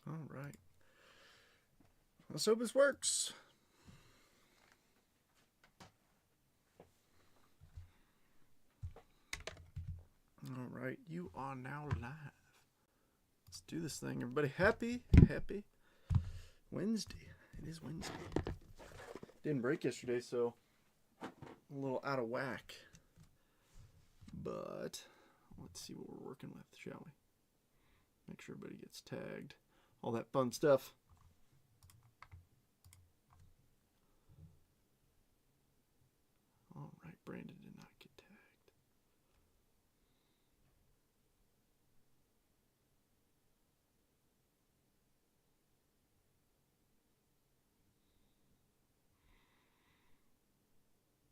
All right. Let's hope this works. All right, you are now live. Let's do this thing, everybody. Happy Wednesday. It is Wednesday. Didn't break yesterday, so a little out of whack. But let's see what we're working with, shall we? Make sure everybody gets tagged. All that fun stuff. All right, Brandon did not get tagged.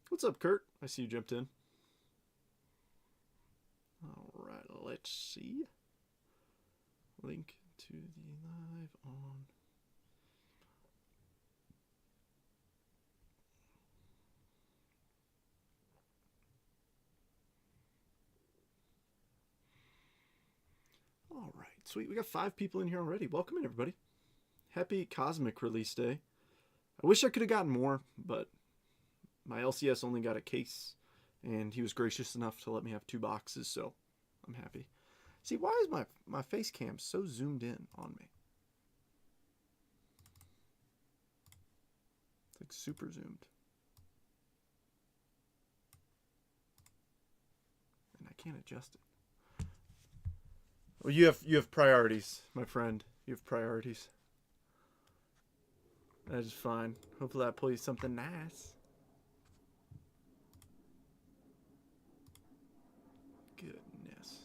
What's up, Kurt? I see you jumped in. All right, let's see. Link to the live on. All right, sweet. We got 5 people in here already. Welcome in, everybody. Happy Cosmic release day. I wish I could have gotten more, but my LCS only got a case, and he was gracious enough to let me have 2 boxes, so I'm happy. See, why is my face cam so zoomed in on me? It's like super zoomed. And I can't adjust it. Well, you have priorities, my friend. You have priorities. That is fine. Hopefully that plays something nice. Goodness.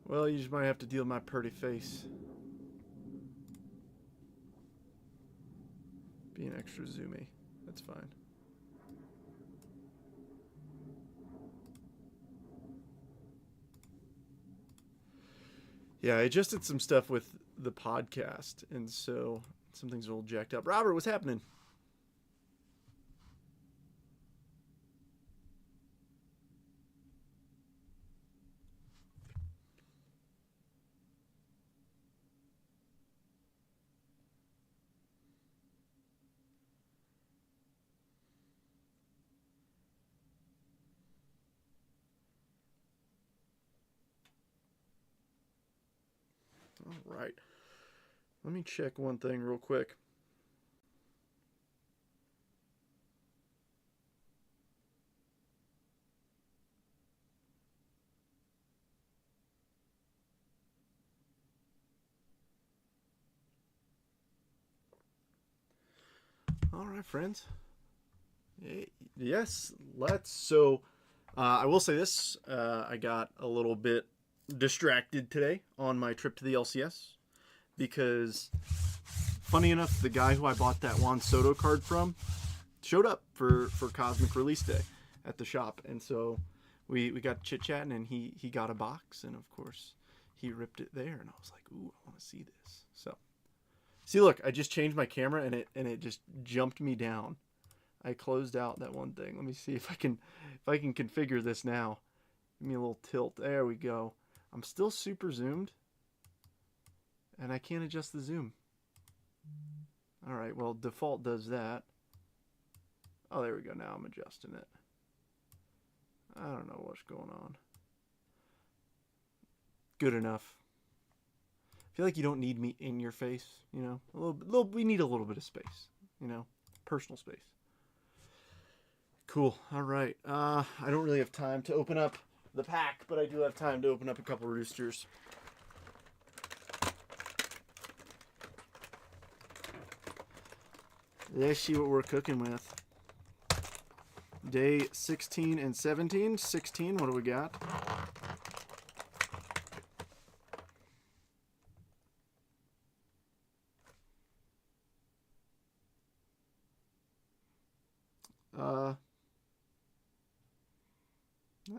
Well, you just might have to deal with my pretty face. Being extra zoomy. That's fine. Yeah, I adjusted some stuff with the podcast, and so some things are a little jacked up. Robert, what's happening? All right. Let me check one thing real quick. All right, friends. Yes, let's. So, I will say this. I got a little bit distracted today on my trip to the LCS because, funny enough, the guy who I bought that Juan Soto card from showed up for Cosmic Release Day at the shop, and so we got chit-chatting, and he got a box, and of course he ripped it there, and I was like, ooh, I want to see this. So see, look, I just changed my camera, and it just jumped me down. I closed out that one thing. Let me see if I can configure this now. Give me a little tilt. There we go. I'm still super zoomed, and I can't adjust the zoom. All right, well, default does that. Oh, there we go. Now I'm adjusting it. I don't know what's going on. Good enough. I feel like you don't need me in your face, you know. We need a little bit of space, you know, personal space. Cool. All right. I don't really have time to open up the pack, but I do have time to open up a couple roosters. Let's see what we're cooking with. Day 16 and 17. 16, what do we got?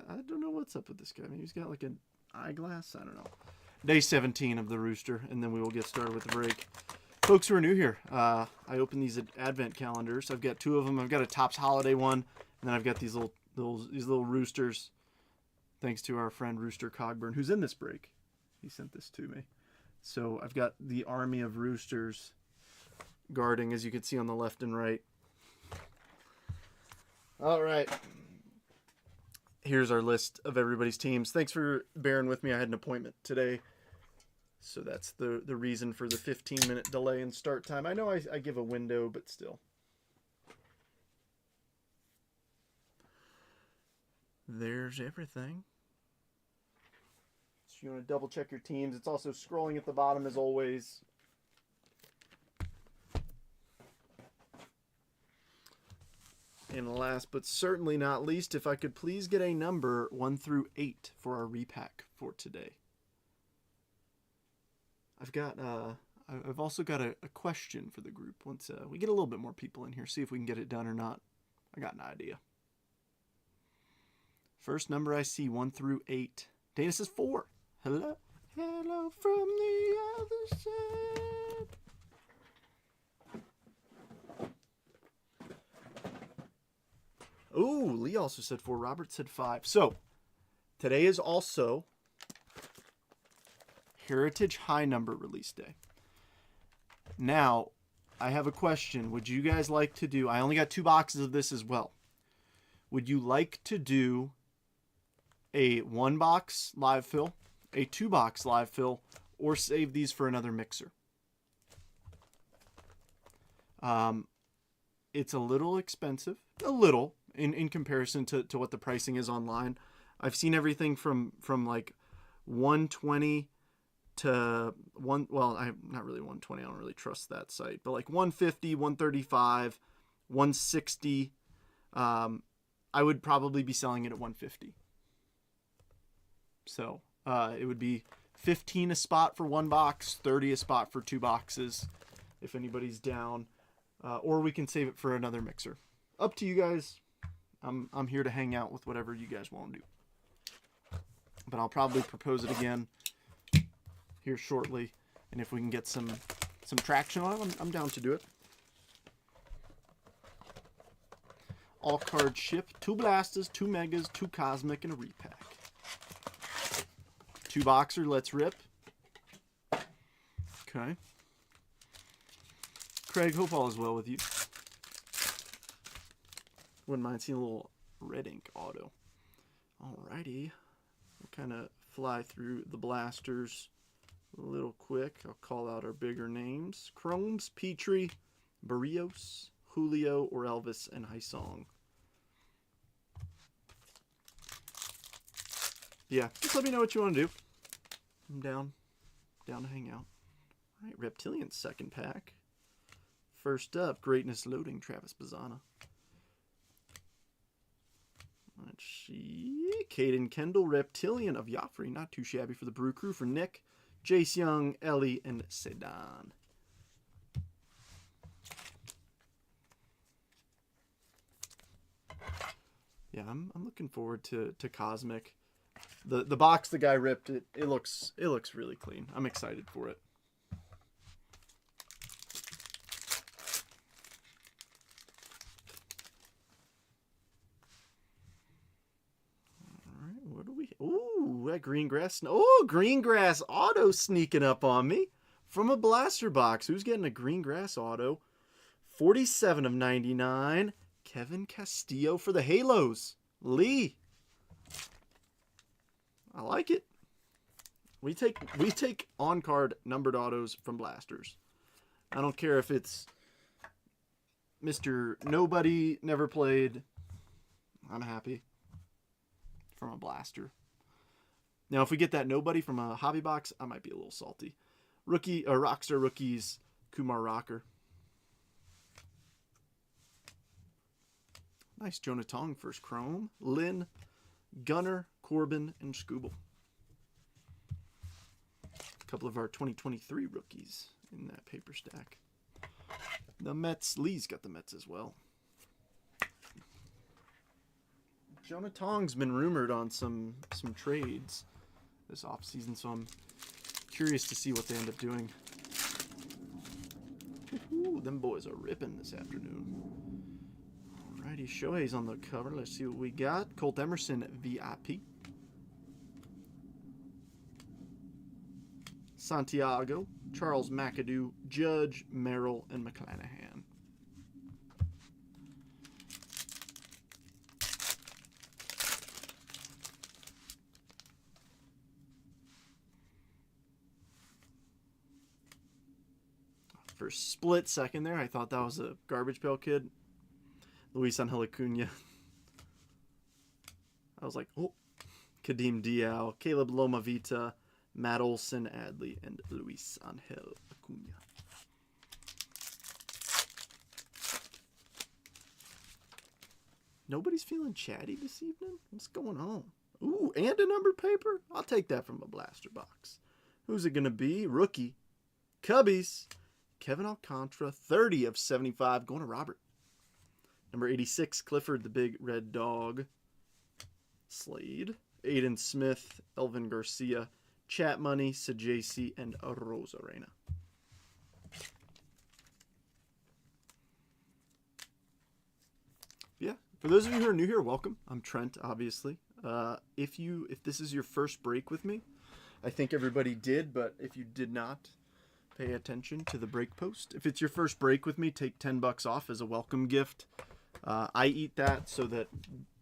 I don't know what's up with this guy. Maybe he's got like an eyeglass. I don't know. Day 17 of the rooster, and then we will get started with the break. Folks who are new here, I opened these advent calendars. I've got 2 of them. I've got a Topps holiday one, and then I've got these little roosters. Thanks to our friend Rooster Cogburn, who's in this break. He sent this to me. So I've got the army of roosters guarding, as you can see on the left and right. All right. Here's our list of everybody's teams. Thanks for bearing with me. I had an appointment today. So that's the reason for the 15-minute delay in start time. I know I give a window, but still. There's everything. So you want to double check your teams. It's also scrolling at the bottom as always. And last but certainly not least, if I could please get a number 1 through 8 for our repack for today. I've also got a question for the group once we get a little bit more people in here. See if we can get it done or not. I got an idea. First number I see, 1 through 8. Dana says 4. Hello. Hello from the other side. Ooh, Lee also said 4. Robert said 5. So, today is also Heritage High Number release day. Now, I have a question. Would you guys like to do... I only got 2 boxes of this as well. Would you like to do a 1-box live fill, a 2-box live fill, or save these for another mixer? It's a little expensive. A little. In comparison to what the pricing is online. I've seen everything from like 120 to not really 120, I don't really trust that site, but like 150, 135, 160. I would probably be selling it at 150. So it would be 15 a spot for 1 box, 30 a spot for 2 boxes, if anybody's down. Or we can save it for another mixer. Up to you guys. I'm here to hang out with whatever you guys want to do. But I'll probably propose it again here shortly. And if we can get some traction on it, I'm down to do it. All cards shipped. 2 blasters, 2 megas, 2 cosmic, and a repack. 2 boxer, let's rip. Okay. Craig, hope all is well with you. Wouldn't mind seeing a little red ink auto. Alrighty. We'll kind of fly through the blasters a little quick. I'll call out our bigger names. Chromes, Petrie, Barrios, Julio, or Elvis, and Haisong. Yeah, just let me know what you want to do. I'm down to hang out. Alright, Reptilian second pack. First up, Greatness Loading, Travis Bazzana. Let's see. Caden Kendall, Reptilian of Joffrey. Not too shabby for the Brew Crew. For Nick, Jace Young, Ellie, and Sedan. Yeah, I'm looking forward to Cosmic. The box the guy ripped, it looks really clean. I'm excited for it. Ooh, that green grass. Oh, green grass auto sneaking up on me from a blaster box. Who's getting a green grass auto? 47 of 99. Kevin Castillo for the Halos. Lee. I like it. We take on-card numbered autos from blasters. I don't care if it's Mr. Nobody, never played. I'm happy. From a blaster. Now, if we get that nobody from a hobby box, I might be a little salty. Rockstar Rookies, Kumar Rocker. Nice Jonah Tong first chrome. Lynn, Gunner, Corbin, and Scooble. A couple of our 2023 rookies in that paper stack. The Mets, Lee's got the Mets as well. Jonah Tong's been rumored on some trades this offseason, so I'm curious to see what they end up doing. Ooh, them boys are ripping this afternoon. Alrighty, Shohei's on the cover. Let's see what we got. Colt Emerson, VIP. Santiago, Charles McAdoo, Judge, Merrill, and McClanahan. For a split second there, I thought that was a Garbage Pail Kid. Luis Angel Acuna. I was like, oh. Kadeem Diao, Caleb Lomavita, Matt Olson, Adley, and Luis Angel Acuna. Nobody's feeling chatty this evening? What's going on? Ooh, and a numbered paper? I'll take that from a blaster box. Who's it going to be? Rookie. Cubbies. Kevin Alcantara, 30 of 75, going to Robert. Number 86, Clifford, the big red dog. Slade. Aiden Smith, Elvin Garcia, Chat Money, Sajasi, and Rosarena. Yeah, for those of you who are new here, welcome. I'm Trent, obviously. If this is your first break with me, I think everybody did, but if you did not, pay attention to the break post. If it's your first break with me, take $10 off as a welcome gift. I eat that so that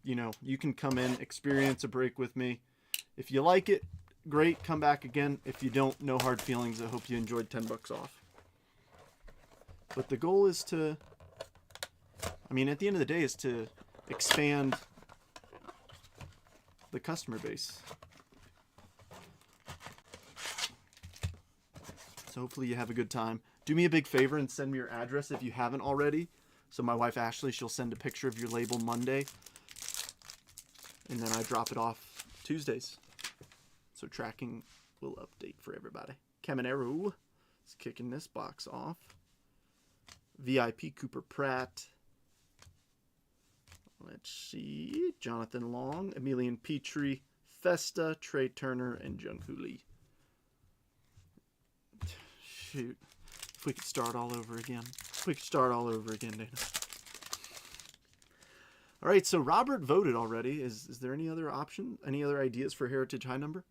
you can come in, experience a break with me. If you like it, great, come back again. If you don't, no hard feelings. I hope you enjoyed $10 off. But the goal is to, at the end of the day, is to expand the customer base. So hopefully you have a good time. Do me a big favor and send me your address if you haven't already. So my wife Ashley, she'll send a picture of your label Monday. And then I drop it off Tuesdays. So tracking will update for everybody. Caminero is kicking this box off. VIP Cooper Pratt. Let's see. Jonathan Long, Emilian Petrie, Festa, Trey Turner, and Jung-Hoo Lee. Shoot. If we could start all over again. Dana. All right, so Robert voted already. Is there any other option? Any other ideas for Heritage High Number?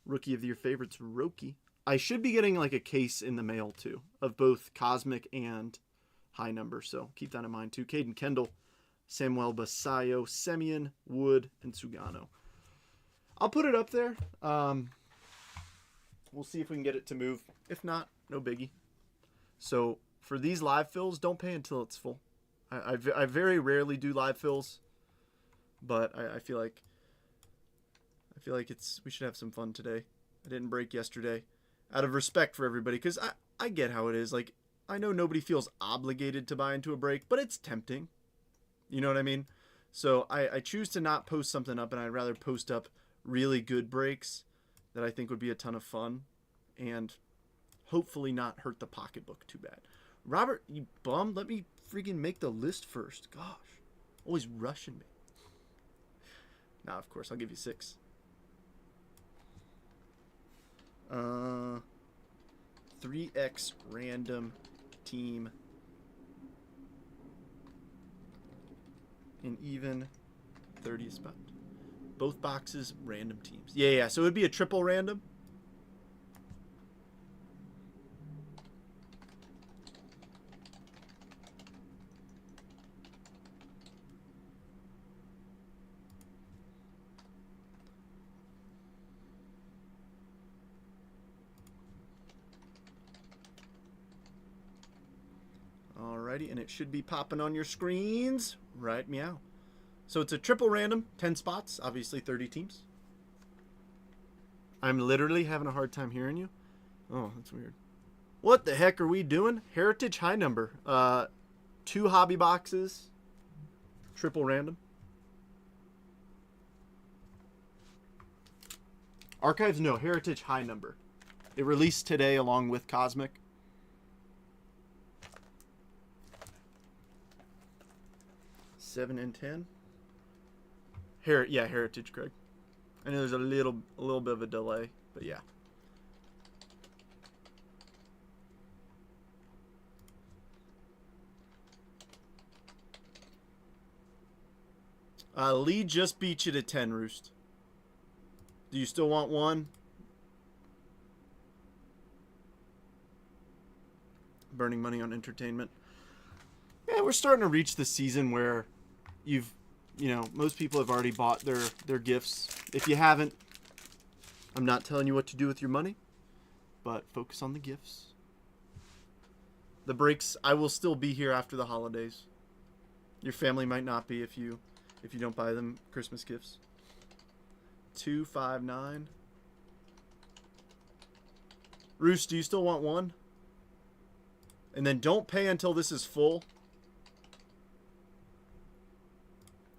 Rookie of the Year favorites, Roki. I should be getting like a case in the mail too of both Cosmic and High Number, so keep that in mind too. Caden Kendall, Samuel Basayo, Semyon, Wood, and Sugano. I'll put it up there. We'll see if we can get it to move. If not, no biggie. So for these live fills, don't pay until it's full. I very rarely do live fills, but I feel like we should have some fun today. I didn't break yesterday, out of respect for everybody, because I get how it is. Like, I know nobody feels obligated to buy into a break, but it's tempting. You know what I mean? So I choose to not post something up, and I'd rather post up really good breaks that I think would be a ton of fun, and hopefully not hurt the pocketbook too bad. Robert, you bum, let me freaking make the list first. Gosh, always rushing me. Now, of course, I'll give you 6. 3x random team. An even 30 spot. Both boxes, random teams. Yeah, so it would be a triple random. Alrighty, and it should be popping on your screens. Right, meow. So it's a triple random, 10 spots, obviously 30 teams. I'm literally having a hard time hearing you. Oh, that's weird. What the heck are we doing? Heritage High Number. 2 hobby boxes, triple random. Archives, no, Heritage High Number. It released today along with Cosmic. Seven and 10. Heritage, Craig. I know there's a little bit of a delay, but yeah. Lee just beat you to 10, Roost. Do you still want one? Burning money on entertainment. Yeah, we're starting to reach the season where most people have already bought their gifts. If you haven't, I'm not telling you what to do with your money, but focus on the gifts. The breaks, I will still be here after the holidays. Your family might not be if you don't buy them Christmas gifts. 259. Roos, do you still want one? And then don't pay until this is full,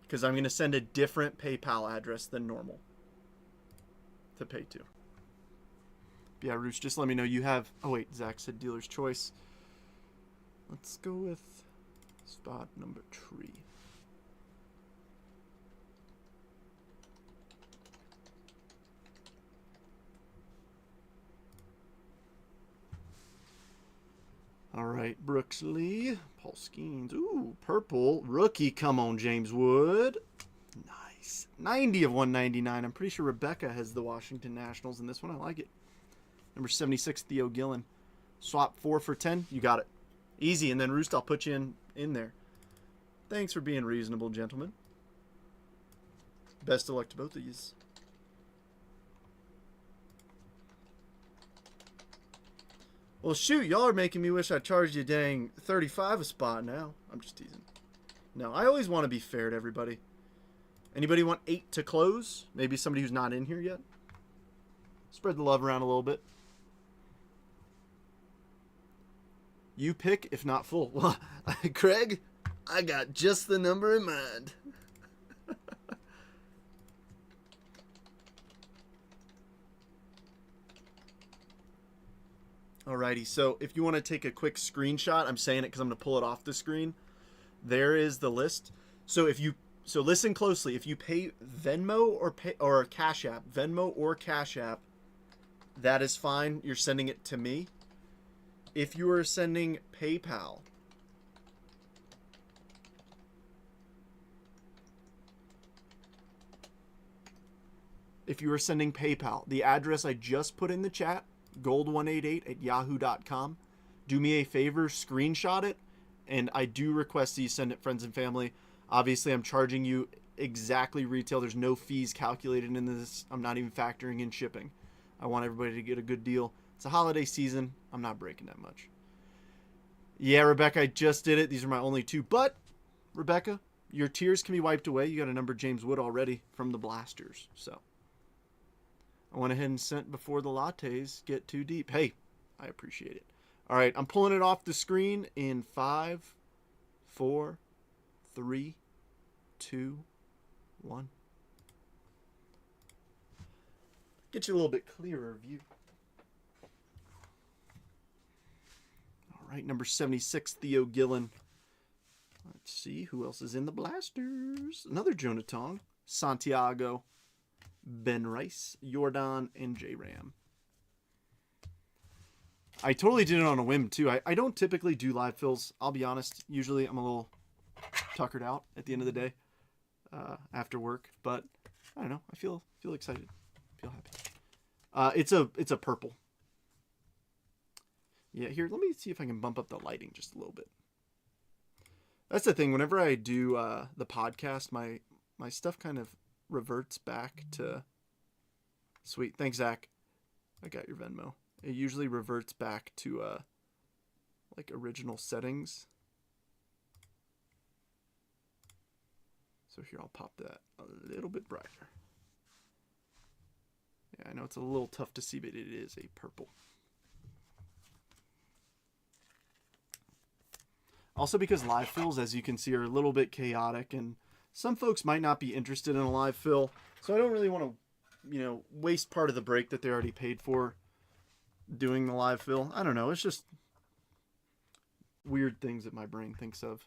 because I'm going to send a different PayPal address than normal to pay to. Yeah, Roos, just let me know you have... Oh, wait, Zach said dealer's choice. Let's go with spot number 3. All right, Brooks Lee, Paul Skeens. Ooh, purple rookie. Come on, James Wood. Nice. 90 of 199. I'm pretty sure Rebecca has the Washington Nationals in this one. I like it. Number 76, Theo Gillen. Swap 4 for 10. You got it. Easy. And then Roost, I'll put you in there. Thanks for being reasonable, gentlemen. Best of luck to both of you. Well, shoot, y'all are making me wish I charged you dang 35 a spot now. I'm just teasing. No, I always want to be fair to everybody. Anybody want 8 to close? Maybe somebody who's not in here yet? Spread the love around a little bit. You pick, if not full. Well, Craig, I got just the number in mind. Alrighty, so if you want to take a quick screenshot, I'm saying it because I'm going to pull it off the screen. There is the list. So listen closely. If you pay Venmo or Cash App, Venmo or Cash App, that is fine. You're sending it to me. If you are sending PayPal, the address I just put in the chat, gold188@yahoo.com. Do me a favor, screenshot it, and I do request that you send it friends and family. Obviously, I'm charging you exactly retail. There's no fees calculated in this. I'm not even factoring in shipping. I want everybody to get a good deal. It's a holiday season. I'm not breaking that much. Yeah, Rebecca, I just did it. These are my only 2. But, Rebecca, your tears can be wiped away. You got a number James Wood already from the Blasters. So, I went ahead and sent before the lattes get too deep. Hey, I appreciate it. All right, I'm pulling it off the screen in 5, 4, 3, 2, 1. Get you a little bit clearer view. All right, number 76, Theo Gillen. Let's see who else is in the Blasters. Another Jonah Tong, Santiago, Ben Rice, Jordan, and J-Ram. I totally did it on a whim, too. I don't typically do live fills. I'll be honest. Usually I'm a little tuckered out at the end of the day after work. But I don't know. I feel excited. Feel happy. It's a purple. Yeah, here, let me see if I can bump up the lighting just a little bit. That's the thing. Whenever I do the podcast, my stuff kind of reverts back to... Sweet. Thanks, Zach. I got your Venmo. It usually reverts back to like original settings. So here, I'll pop that a little bit brighter. Yeah, I know it's a little tough to see, but it is a purple. Also because live fills, as you can see, are a little bit chaotic, and some folks might not be interested in a live fill. So I don't really want to, waste part of the break that they already paid for doing the live fill. I don't know. It's just weird things that my brain thinks of.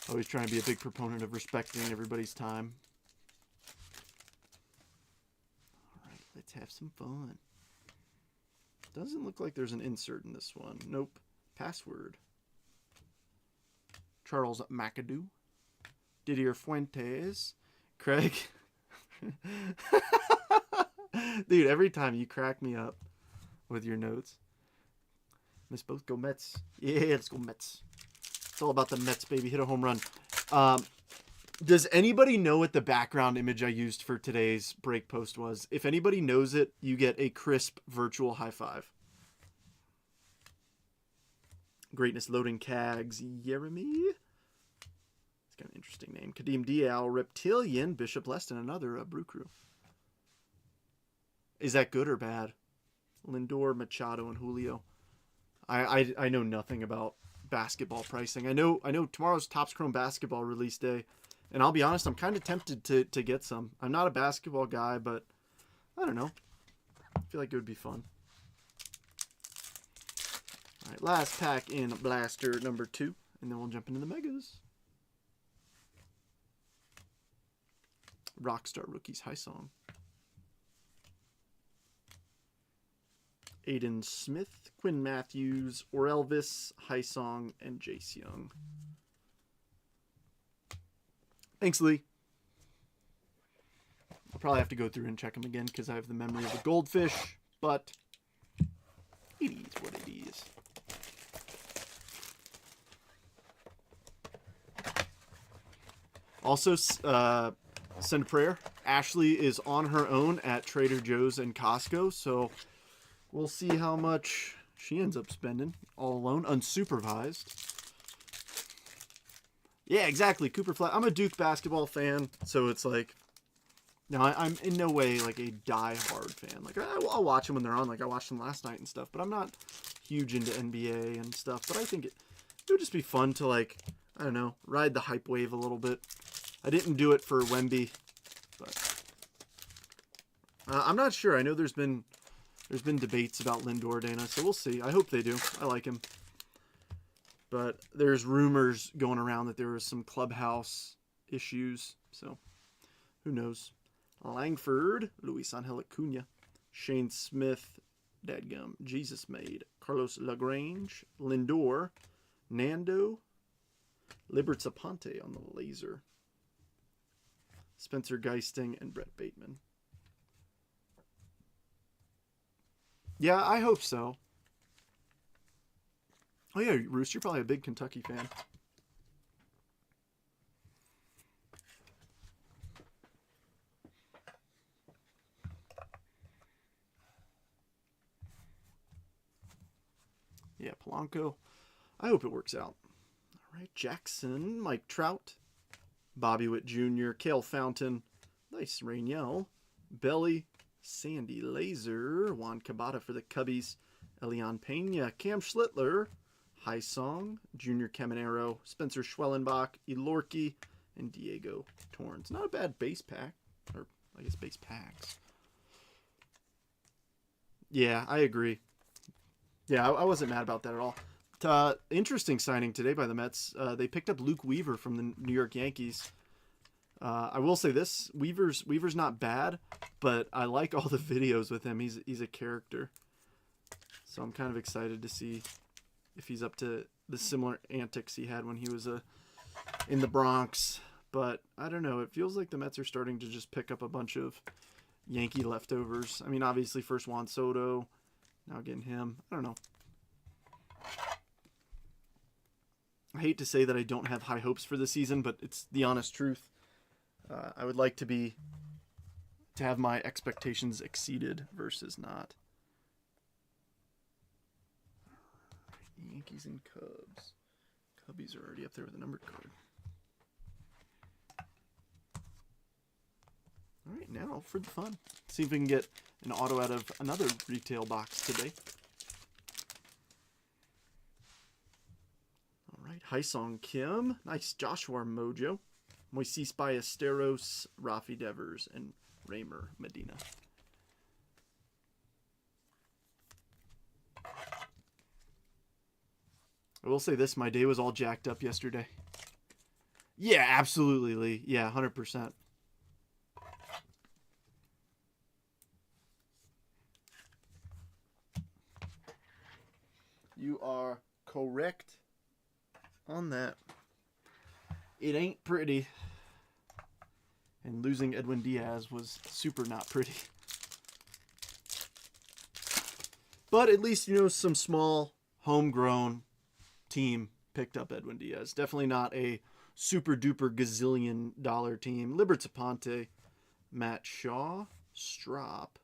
Always trying to be a big proponent of respecting everybody's time. All right, let's have some fun. Doesn't look like there's an insert in this one. Nope. Password. Charles McAdoo. Didier Fuentes. Craig. Dude, every time you crack me up with your notes. Let's both go Mets. Yeah, let's go Mets. It's all about the Mets, baby. Hit a home run. Does anybody know what the background image I used for today's break post was? If anybody knows it, you get a crisp virtual high five. Greatness Loading Cags, Jeremy. It's got an interesting name. Kadeem Dial, Reptilian, Bishop Leston, another Brew Crew. Is that good or bad? Lindor, Machado, and Julio. I know nothing about basketball pricing. I know tomorrow's Topps Chrome basketball release day, and I'll be honest, I'm kind of tempted to get some. I'm not a basketball guy, but I don't know. I feel like it would be fun. All right, last pack in Blaster number 2, and then we'll jump into the Megas. Rockstar Rookies, High Song. Aiden Smith, Quinn Matthews, Orelvis, High Song, and Jace Young. Thanks, Lee. I'll probably have to go through and check them again because I have the memory of a goldfish, but it is what it is. Also, send a prayer. Ashley is on her own at Trader Joe's and Costco, so we'll see how much she ends up spending all alone, unsupervised. Yeah, exactly. Cooper Flat. I'm a Duke basketball fan, so it's like, no, I'm in no way like a die-hard fan. Like, I'll watch them when they're on. Like, I watched them last night and stuff, but I'm not huge into NBA and stuff. But I think it would just be fun to, like, I don't know, ride the hype wave a little bit. I didn't do it for Wemby, but I'm not sure. I know there's been debates about Lindor, Dana, so we'll see. I hope they do. I like him. But there's rumors going around that there was some clubhouse issues, so who knows. Langford, Luis Angel Acuna, Shane Smith, Dadgum, Jesus Made, Carlos Lagrange, Lindor, Nando, Liberts Aponte on the laser, Spencer Geisting, and Brett Bateman. Yeah, I hope so. Oh yeah, Roost, you're probably a big Kentucky fan. Yeah, Polanco. I hope it works out. All right, Jackson, Mike Trout, Bobby Witt Jr., Cale Fountain, nice Rainiel, Belly, Sandy Laser, Juan Cabada for the Cubbies, Elian Pena, Cam Schlittler, High Song, Junior Caminero, Spencer Schwellenbach, Elorki, and Diego Torrens. Not a bad base pack, or I guess base packs. Yeah, I agree. Yeah, I wasn't mad about that at all. Interesting signing today by the Mets. They picked up Luke Weaver from the New York Yankees. I will say this: Weaver's not bad, but I like all the videos with him. He's a character, so I'm kind of excited to see if he's up to the similar antics he had when he was in the Bronx. But I don't know. It feels like the Mets are starting to just pick up a bunch of Yankee leftovers. I mean, obviously first Juan Soto, now getting him. I don't know. I hate to say that I don't have high hopes for the season, but it's the honest truth. I would like to have my expectations exceeded versus not. Yankees and Cubs. Cubbies are already up there with a numbered card. All right, now for the fun. See if we can get an auto out of another retail box today. All right, Hysong Kim. Nice Joshua Mojo. Moises Ballesteros, Rafi Devers, and Raymer Medina. I will say this, my day was all jacked up yesterday. Yeah, absolutely, Lee. Yeah, 100%. You are correct on that. It ain't pretty. And losing Edwin Diaz was super not pretty. But at least, you know, some small, homegrown team picked up Edwin Diaz. Definitely not a super duper gazillion dollar team. Liberty Ponte, Matt Shaw, Strop,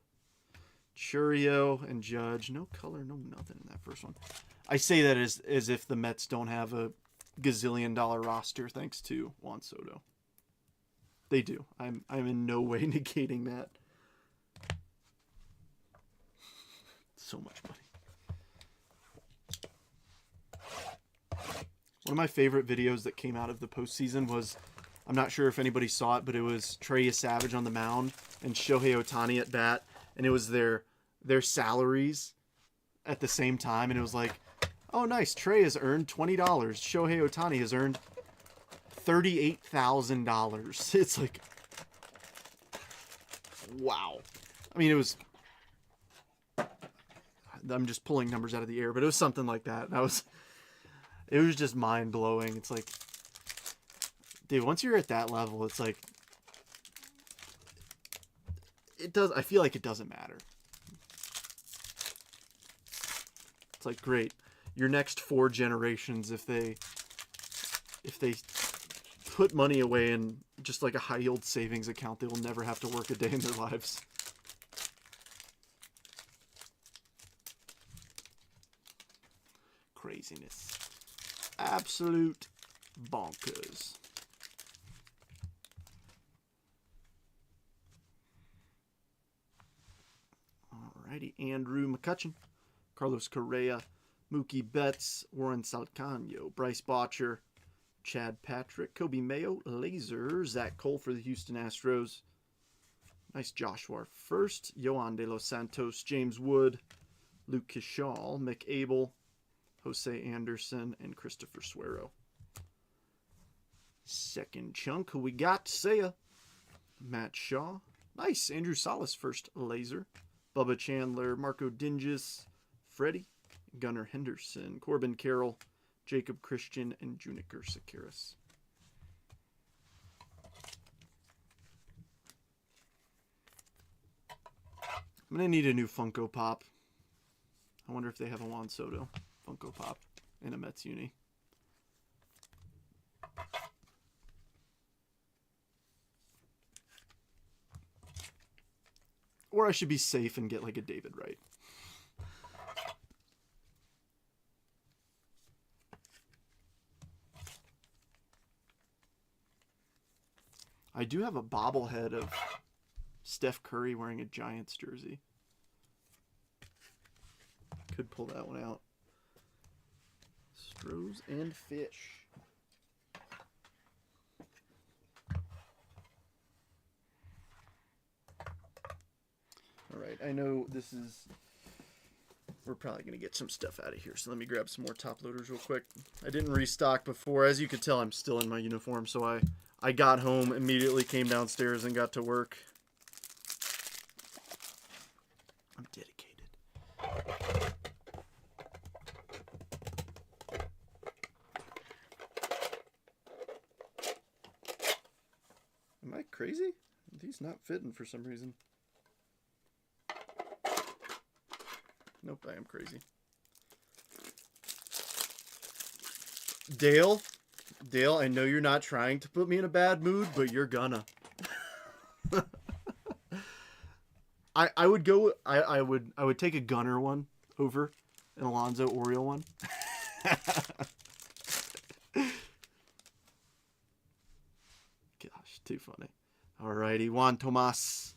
Churio, and Judge. No color, no nothing in that first one. I say that as if the Mets don't have a gazillion dollar roster thanks to Juan Soto. They do. I'm in no way negating that. So much money. One of my favorite videos that came out of the postseason was, I'm not sure if anybody saw it, but it was Trey Savage on the mound and Shohei Ohtani at bat, and it was their salaries at the same time, and it was like, oh nice, Trey has earned $20. Shohei Ohtani has earned $38,000. It's like, wow. I mean, it was, I'm just pulling numbers out of the air, but it was something like that. It was just mind blowing. It's like, dude, once you're at that level, it's like, I feel like it doesn't matter. It's like, great. Your next 4 generations, if they put money away in just like a high yield savings account, they will never have to work a day in their lives. Craziness. Absolute bonkers. Alrighty, Andrew McCutcheon, Carlos Correa, Mookie Betts, Warren Salcano, Bryce Botcher, Chad Patrick, Kobe Mayo, Laser, Zach Cole for the Houston Astros. Nice Joshua first, Yohan De Los Santos, James Wood, Luke Kishal, Mick Abel, Jose Anderson, and Christopher Suero. Second chunk, who we got? Seiya, Matt Shaw. Nice, Andrew Salas first, Laser. Bubba Chandler, Marco Dinges, Freddie, Gunnar Henderson, Corbin Carroll, Jacob Christian, and Juniker Sekeres. I'm going to need a new Funko Pop. I wonder if they have a Juan Soto Funko Pop in a Mets uni. Or I should be safe and get like a David Wright. I do have a bobblehead of Steph Curry wearing a Giants jersey. Could pull that one out. Stros and Fish. Alright, I know this is... We're probably going to get some stuff out of here, so let me grab some more top loaders real quick. I didn't restock before. As you could tell, I'm still in my uniform, so I got home, immediately came downstairs and got to work. I'm dedicated. Am I crazy? These not fitting for some reason. Nope, I am crazy. Dale, I know you're not trying to put me in a bad mood, but you're gonna. I would go. I would take a Gunner one over an Alonso Oriole one. Gosh, too funny. Alrighty, Juan Tomas,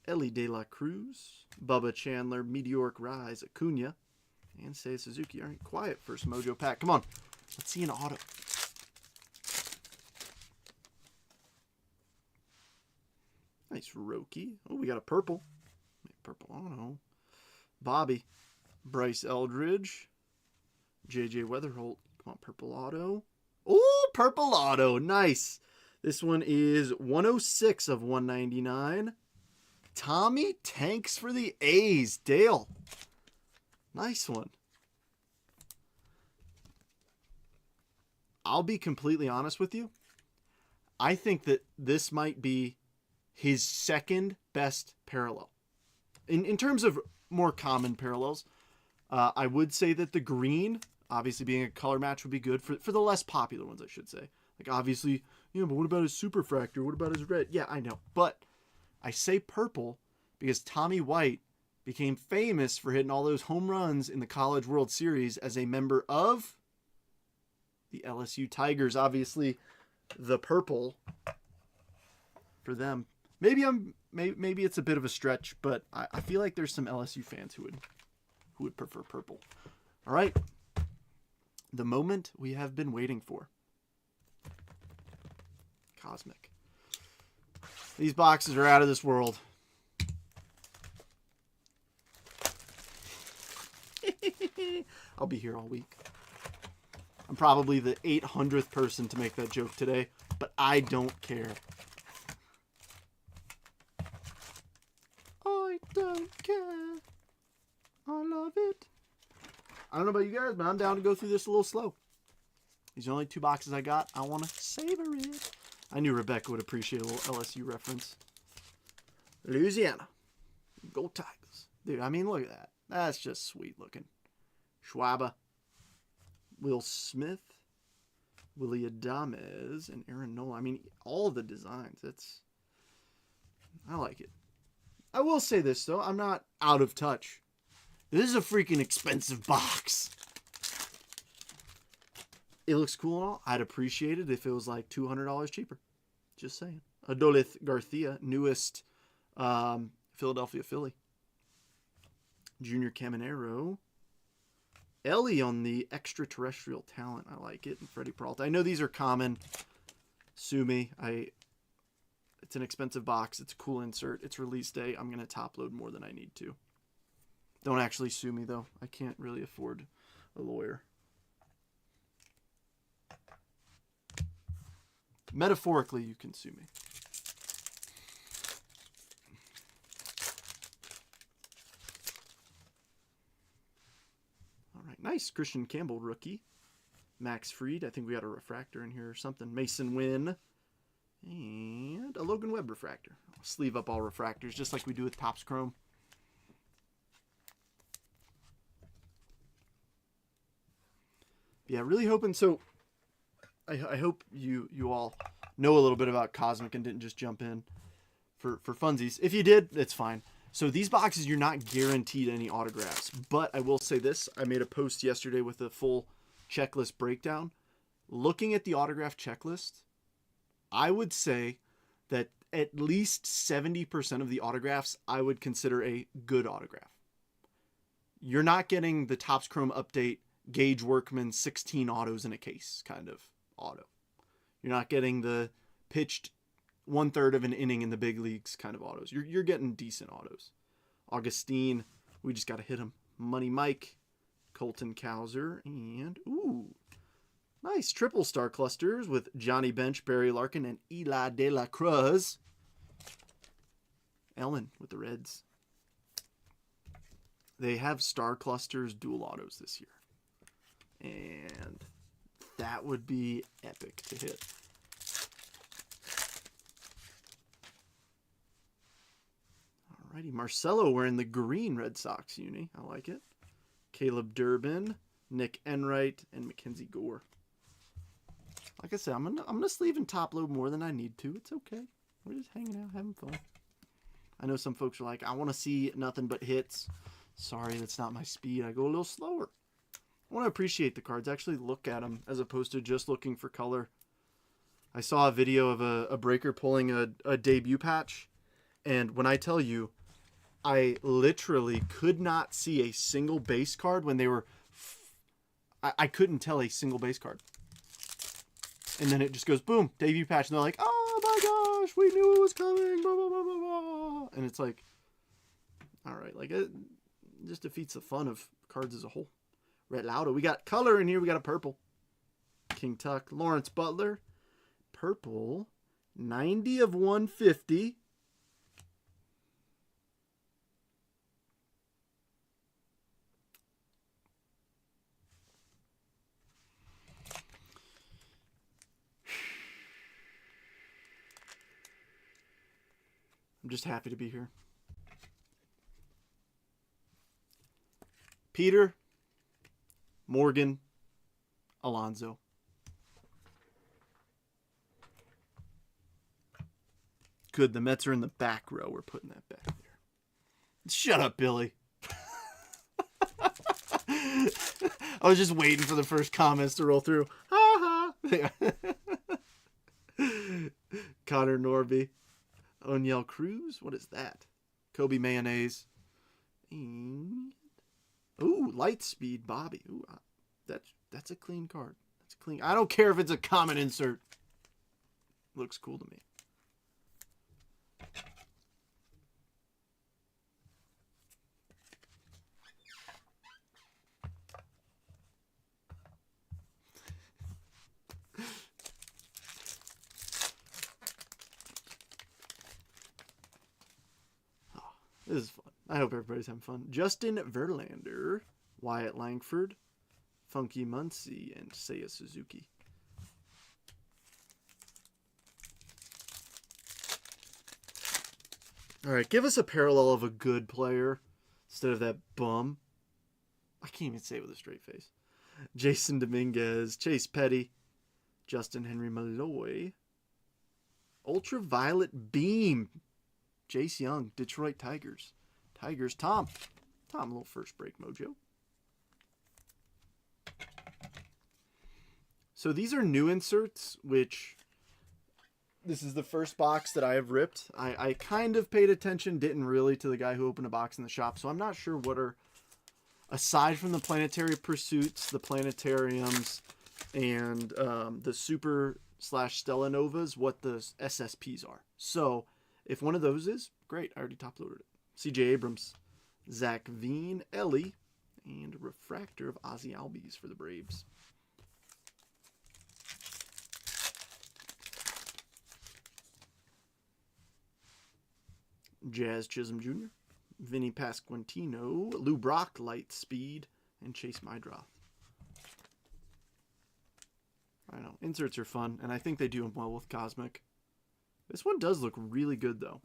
Ellie De La Cruz, Bubba Chandler, Meteoric Rise, Acuna, and Seiya Suzuki. All right, quiet first Mojo pack. Come on, let's see an auto. Nice Roki. Oh, we got a purple. Purple, I don't know. Bobby, Bryce Eldridge, JJ Weatherholt. Come on, purple auto. Oh, purple auto. Nice. This one is 106 of 199. Tommy Tanks for the A's. Dale. Nice one. I'll be completely honest with you. I think that this might be his second best parallel. In terms of more common parallels, I would say that the green, obviously being a color match, would be good for the less popular ones, I should say. Like, obviously, but what about his superfractor? What about his red? Yeah, I know. But I say purple because Tommy White became famous for hitting all those home runs in the College World Series as a member of the LSU Tigers. Obviously, the purple for them. Maybe it's a bit of a stretch, but I feel like there's some LSU fans who would prefer purple. All right. The moment we have been waiting for. Cosmic. These boxes are out of this world. I'll be here all week. I'm probably the 800th person to make that joke today, but I don't care. I don't care. I love it. I don't know about you guys, but I'm down to go through this a little slow. These are the only 2 boxes I got. I want to savor it. I knew Rebecca would appreciate a little LSU reference. Louisiana. Go Tigers. Dude, I mean, look at that. That's just sweet looking. Schwaba. Will Smith. Willie Adames. And Aaron Nola. I mean, all the designs. I like it. I will say this, though. I'm not out of touch. This is a freaking expensive box. It looks cool and all. I'd appreciate it if it was like $200 cheaper. Just saying. Adolis Garcia, newest Philadelphia Philly. Junior Caminero. Ellie on the extraterrestrial talent. I like it. And Freddie Peralta. I know these are common. Sue me. It's an expensive box. It's a cool insert. It's release day. I'm going to top load more than I need to. Don't actually sue me, though. I can't really afford a lawyer. Metaphorically, you can sue me. All right, nice. Christian Campbell, rookie. Max Fried. I think we got a refractor in here or something. Mason Wynn. And a Logan Webb refractor. I'll sleeve up all refractors just like we do with Topps Chrome. Yeah, really hoping. So I hope you all know a little bit about Cosmic and didn't just jump in for funsies. If you did, it's fine. So these boxes, you're not guaranteed any autographs. But I will say this. I made a post yesterday with a full checklist breakdown. Looking at the autograph checklist, I would say that at least 70% of the autographs I would consider a good autograph. You're not getting the Topps Chrome update Gage Workman 16 autos in a case kind of auto. You're not getting the pitched 1/3 of an inning in the big leagues kind of autos. You're getting decent autos. Augustine, we just got to hit him. Money Mike, Colton Cowser, and ooh, nice triple star clusters with Johnny Bench, Barry Larkin, and Eli De La Cruz. Ellen with the Reds. They have star clusters dual autos this year. And that would be epic to hit. Alrighty, Marcelo wearing the green Red Sox uni. I like it. Caleb Durbin, Nick Enright, and Mackenzie Gore. Like I said, I'm gonna sleeve and top load more than I need to. It's okay. We're just hanging out, having fun. I know some folks are like, I want to see nothing but hits. Sorry, that's not my speed. I go a little slower. I want to appreciate the cards. Actually look at them as opposed to just looking for color. I saw a video of a breaker pulling a debut patch. And when I tell you, I literally could not see a single base card when they were... I couldn't tell a single base card. And then it just goes, boom, debut patch. And they're like, oh my gosh, we knew it was coming. Blah, blah, blah, blah, blah. And it's like, all right, like it just defeats the fun of cards as a whole. Red Lauda. We got color in here. We got a purple. King Tuck. Lawrence Butler. Purple. 90 of 150. I'm just happy to be here. Peter, Morgan, Alonso. Good, the Mets are in the back row. We're putting that back there. Shut up, Billy. I was just waiting for the first comments to roll through. Ha ha. Connor Norby. Oniel Cruz. What is that? Kobe Mayonnaise. Ooh, Lightspeed Bobby. Ooh, that's a clean card. That's clean. I don't care if it's a common insert. Looks cool to me. This is fun. I hope everybody's having fun. Justin Verlander, Wyatt Langford, Funky Muncy, and Seiya Suzuki. All right, give us a parallel of a good player instead of that bum. I can't even say it with a straight face. Jason Dominguez, Chase Petty, Justin Henry Malloy, Ultraviolet Beam, Jace Young, Detroit Tigers. Tom, a little first break mojo. So these are new inserts, which this is the first box that I have ripped. I kind of paid attention, didn't really, to the guy who opened a box in the shop. So I'm not sure what are, aside from the Planetary Pursuits, the Planetariums, and the Super/Stella Novas, what the SSPs are. So if one of those is, great. I already top-loaded it. C.J. Abrams, Zach Veen, Ellie, and a refractor of Ozzy Albies for the Braves. Jazz Chisholm Jr., Vinny Pasquantino, Lou Brock, Lightspeed, and Chase Mydroth. I know, inserts are fun, and I think they do them well with Cosmic. This one does look really good, though.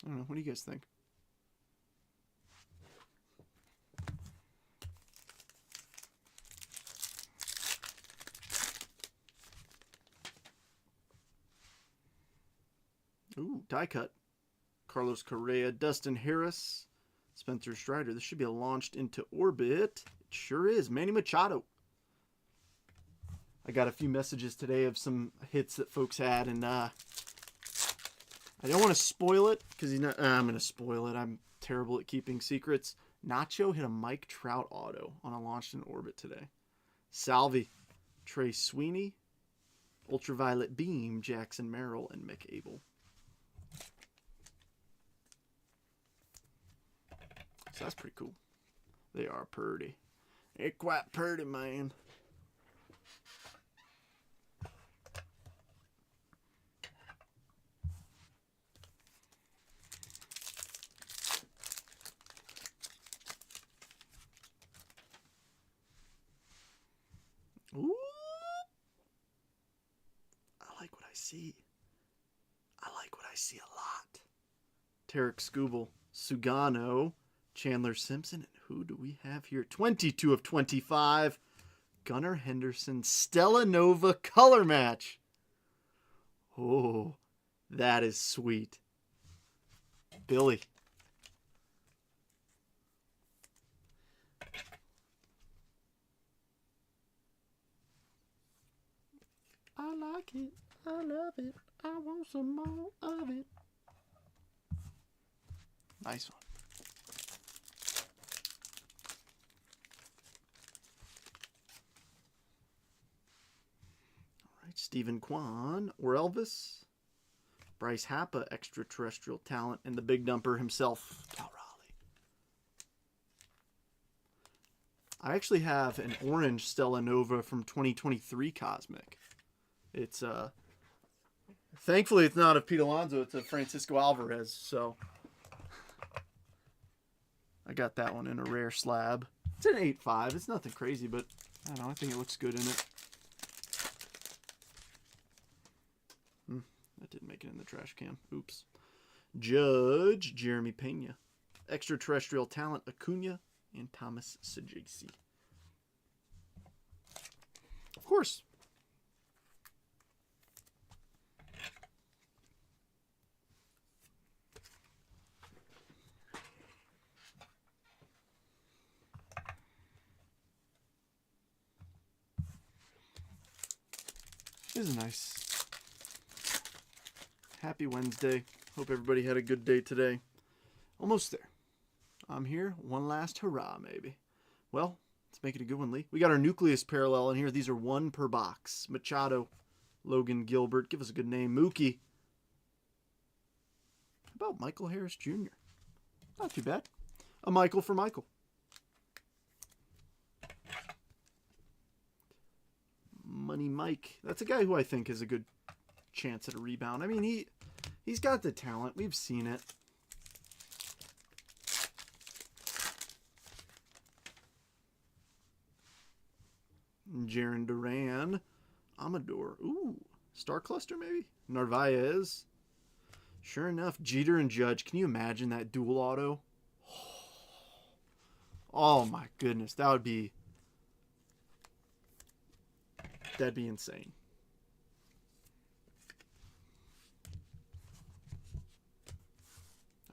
I don't know. What do you guys think? Ooh, die cut. Carlos Correa, Dustin Harris, Spencer Strider. This should be launched into orbit. It sure is. Manny Machado. I got a few messages today of some hits that folks had, and I don't want to spoil it because I'm going to spoil it. I'm terrible at keeping secrets. Nacho hit a Mike Trout auto on a launched in orbit today. Salvi, Trey Sweeney, Ultraviolet Beam, Jackson Merrill, and Mick Abel. So that's pretty cool. They are pretty. They're quite pretty, man. Ooh. I like what I see. I like what I see a lot. Tarek Skubal, Sugano, Chandler Simpson, and who do we have here? 22 of 25. Gunnar Henderson, Stella Nova color match. Oh, that is sweet. Billy. I like it. I love it. I want some more of it. Nice one. All right, Stephen Kwan or Elvis. Bryce Happa, extraterrestrial talent, and the big dumper himself, Cal Raleigh. I actually have an orange Stella Nova from 2023 Cosmic. It's thankfully it's not a Pete Alonso, it's a Francisco Alvarez, so I got that one in a rare slab. It's an 8.5. It's nothing crazy, but I don't know, I think it looks good in it. That didn't make it in the trash can. Oops. Judge, Jeremy Pena. Extraterrestrial talent, Acuna and Thomas Saggese. Of course. This is nice. Happy Wednesday. Hope everybody had a good day today. Almost there. I'm here. One last hurrah, maybe. Well, let's make it a good one, Lee. We got our nucleus parallel in here. These are 1 per box. Machado, Logan Gilbert. Give us a good name. Mookie. How about Michael Harris Jr.? Not too bad. A Michael for Michael. Money Mike. That's a guy who I think has a good chance at a rebound. I mean, he's got the talent. We've seen it. Jarren Duran. Amador. Ooh. Star Cluster, maybe? Narvaez. Sure enough, Jeter and Judge. Can you imagine that dual auto? Oh, my goodness. That'd be insane.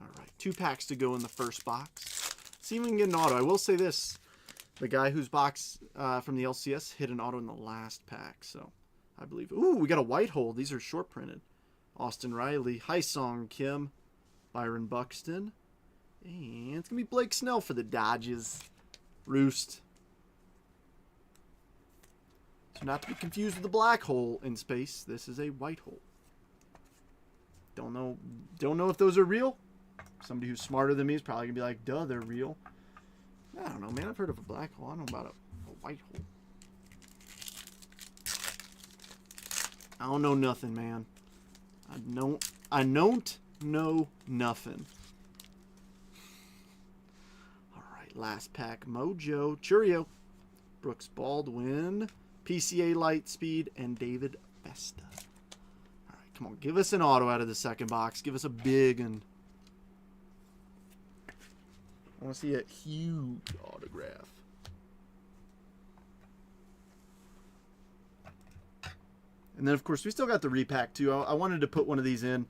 All right. 2 packs to go in the first box. See if we can get an auto. I will say this. The guy whose box from the LCS hit an auto in the last pack. So, I believe. Ooh, we got a white hole. These are short printed. Austin Riley. Hyesung Kim. Byron Buxton. And it's going to be Blake Snell for the Dodgers. Roost. So not to be confused with the black hole in space. This is a white hole. Don't know if those are real. Somebody who's smarter than me is probably going to be like, duh, they're real. I don't know, man. I've heard of a black hole. I don't know about a white hole. I don't know nothing, man. I don't know nothing. All right, last pack. Mojo. Churio. Brooks Baldwin. PCA Lightspeed. And David Festa. All right, come on. Give us an auto out of the second box. Give us a big one. I want to see a huge autograph. And then, of course, we still got the repack, too. I wanted to put one of these in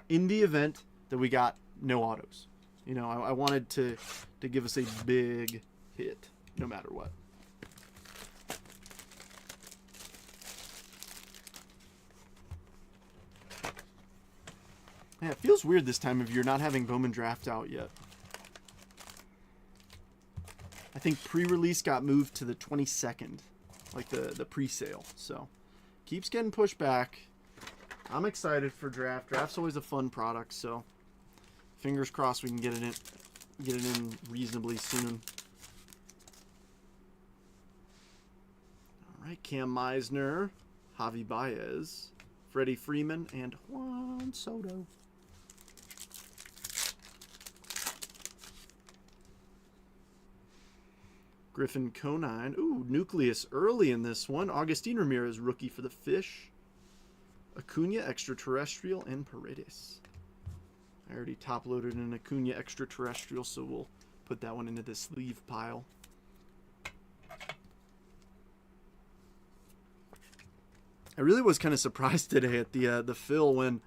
the event that we got no autos. You know, I wanted to give us a big hit, no matter what. Man, it feels weird this time of year not having Bowman Draft out yet. I think pre-release got moved to the 22nd, like the pre-sale. So, keeps getting pushed back. I'm excited for draft. Draft's always a fun product, so fingers crossed we can get it in reasonably soon. All right, Cam Meisner, Javi Baez, Freddie Freeman, and Juan Soto. Griffin Conine. Ooh, Nucleus early in this one. Agustin Ramirez, rookie for the Fish. Acuna, Extraterrestrial, and Paredes. I already top-loaded an Acuna Extraterrestrial, so we'll put that one into the sleeve pile. I really was kind of surprised today at the fill when,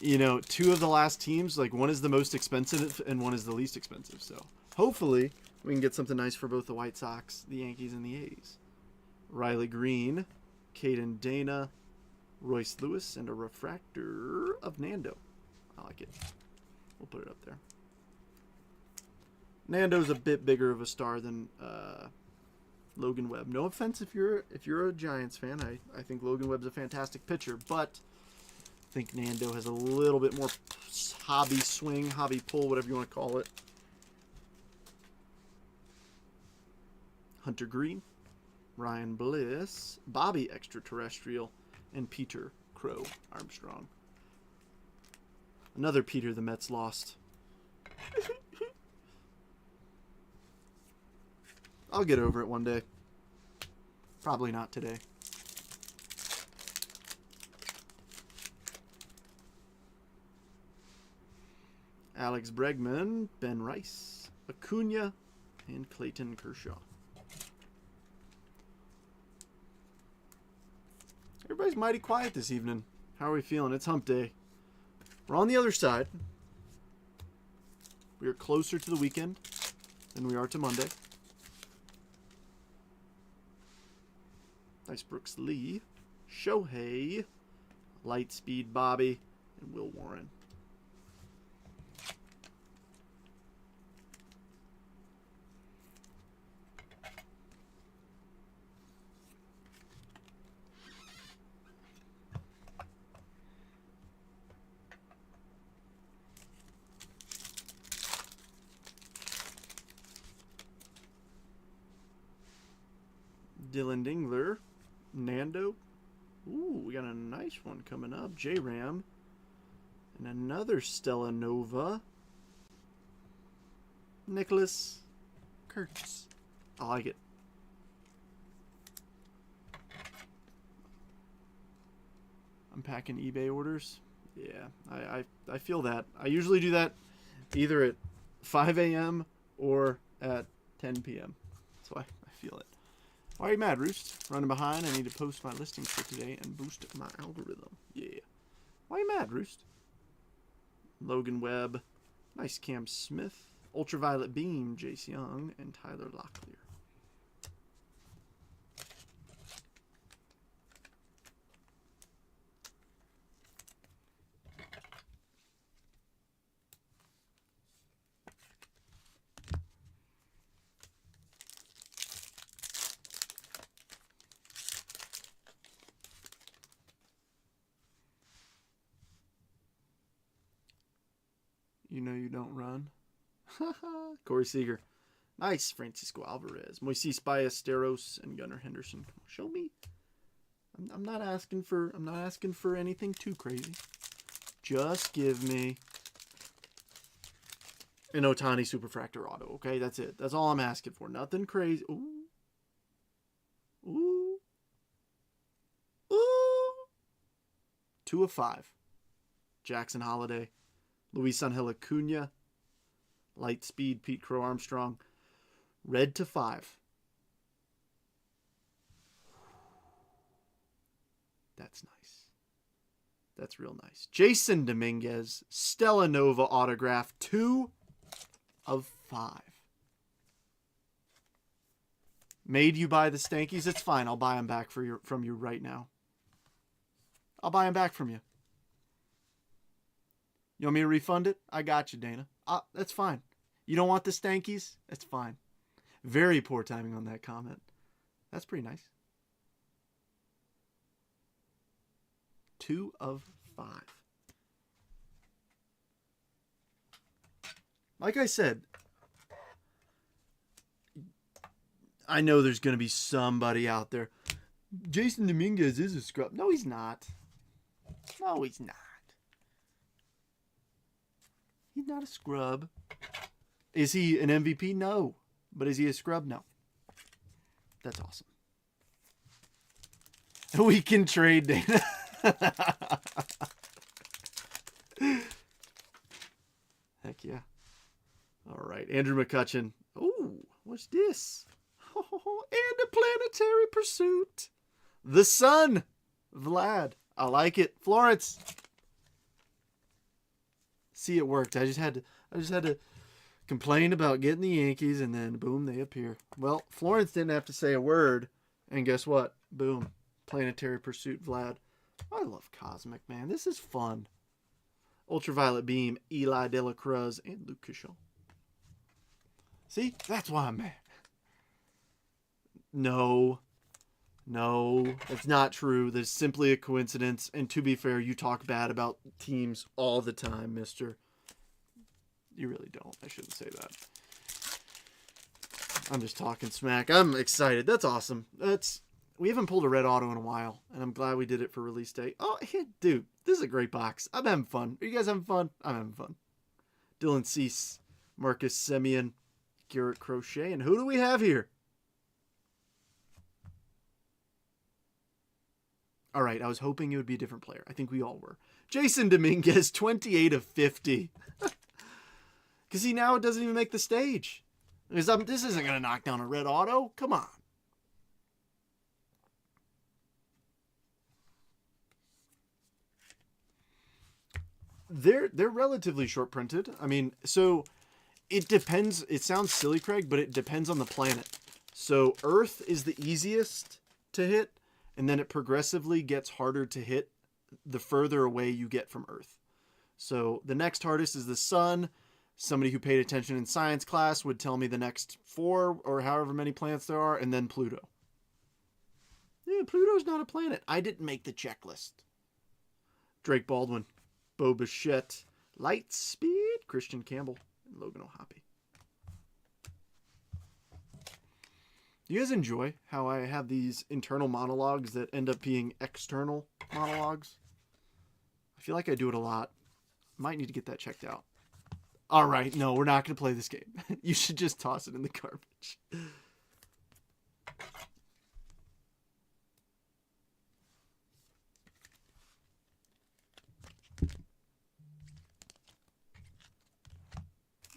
you know, 2 of the last teams, like one is the most expensive and one is the least expensive. So hopefully we can get something nice for both the White Sox, the Yankees, and the A's. Riley Green, Caden Dana, Royce Lewis, and a refractor of Nando. I like it. We'll put it up there. Nando's a bit bigger of a star than Logan Webb. No offense if you're a Giants fan. I think Logan Webb's a fantastic pitcher, but I think Nando has a little bit more hobby swing, hobby pull, whatever you want to call it. Hunter Green, Ryan Bliss, Bobby Extraterrestrial, and Peter Crow Armstrong. Another Peter the Mets lost. I'll get over it one day. Probably not today. Alex Bregman, Ben Rice, Acuna, and Clayton Kershaw. Everybody's mighty quiet this evening. How are we feeling? It's hump day. We're on the other side. We are closer to the weekend than we are to Monday. Nice Brooks Lee, Shohei, Lightspeed Bobby, and Will Warren. Dylan Dingler, Nando. Ooh, we got a nice one coming up. J-Ram. And another Stella Nova. Nicholas Kurtz. I like it. I'm packing eBay orders. Yeah, I feel that. I usually do that either at 5 a.m. or at 10 p.m. So I feel it. Why are you mad, Roost? Running behind. I need to post my listings for today and boost my algorithm. Yeah. Why are you mad, Roost? Logan Webb. Nice Cam Smith. Ultraviolet Beam, Jace Young, and Tyler Locklear. You know you don't run. Corey Seager. Nice. Francisco Alvarez. Moises Ballesteros and Gunnar Henderson. Show me. I'm not asking for anything too crazy. Just give me an Ohtani Superfractor auto. Okay, that's it. That's all I'm asking for. Nothing crazy. Ooh. Ooh. Ooh. 2 of 5. Jackson Holiday. Luis Angel Acuna, Lightspeed, Pete Crow Armstrong, red to 5. That's nice. That's real nice. Jason Dominguez, Stella Nova autograph, 2 of 5. Made you buy the Stankies? It's fine. I'll buy them back from you right now. I'll buy them back from you. You want me to refund it? I got you, Dana. That's fine. You don't want the Stankies? That's fine. Very poor timing on that comment. That's pretty nice. 2 of 5. Like I said, I know there's going to be somebody out there. Jason Dominguez is a scrub. No, he's not. No, he's not. He's not a scrub. Is he an MVP? No. But is he a scrub? No. That's awesome. We can trade, Dana. Heck yeah. All right. Andrew McCutchen. Ooh, what's this? Oh, and a Planetary Pursuit. The Sun. Vlad. I like it. Florence. See, it worked. I just had to complain about getting the Yankees, and then boom, they appear. Well, Florence didn't have to say a word, and guess what? Boom, Planetary Pursuit, Vlad. I love Cosmic, man. This is fun. Ultraviolet Beam, Eli De La Cruz, and Luke Kershaw. See, that's why I'm mad. No, that's not true. That's simply a coincidence. And to be fair, you talk bad about teams all the time, mister. You really don't. I shouldn't say that. I'm just talking smack. I'm excited. That's awesome. We haven't pulled a red auto in a while, and I'm glad we did it for release day. Oh, hey, dude, this is a great box. I'm having fun. Are you guys having fun? I'm having fun. Dylan Cease, Marcus Semien, Garrett Crochet, and who do we have here? All right, I was hoping it would be a different player. I think we all were. Jason Dominguez, 28 of 50. Because see, now it doesn't even make the stage. Because this isn't going to knock down a red auto. Come on. They're relatively short printed. I mean, so it depends. It sounds silly, Craig, but it depends on the planet. So Earth is the easiest to hit, and then it progressively gets harder to hit the further away you get from Earth. So the next hardest is the sun. Somebody who paid attention in science class would tell me the next 4 or however many planets there are, and then Pluto. Yeah, Pluto's not a planet. I didn't make the checklist. Drake Baldwin, Bo Bichette, Lightspeed, Christian Campbell, and Logan O'Hoppe. Do you guys enjoy how I have these internal monologues that end up being external monologues? I feel like I do it a lot. Might need to get that checked out. All right, no, we're not going to play this game. You should just toss it in the garbage.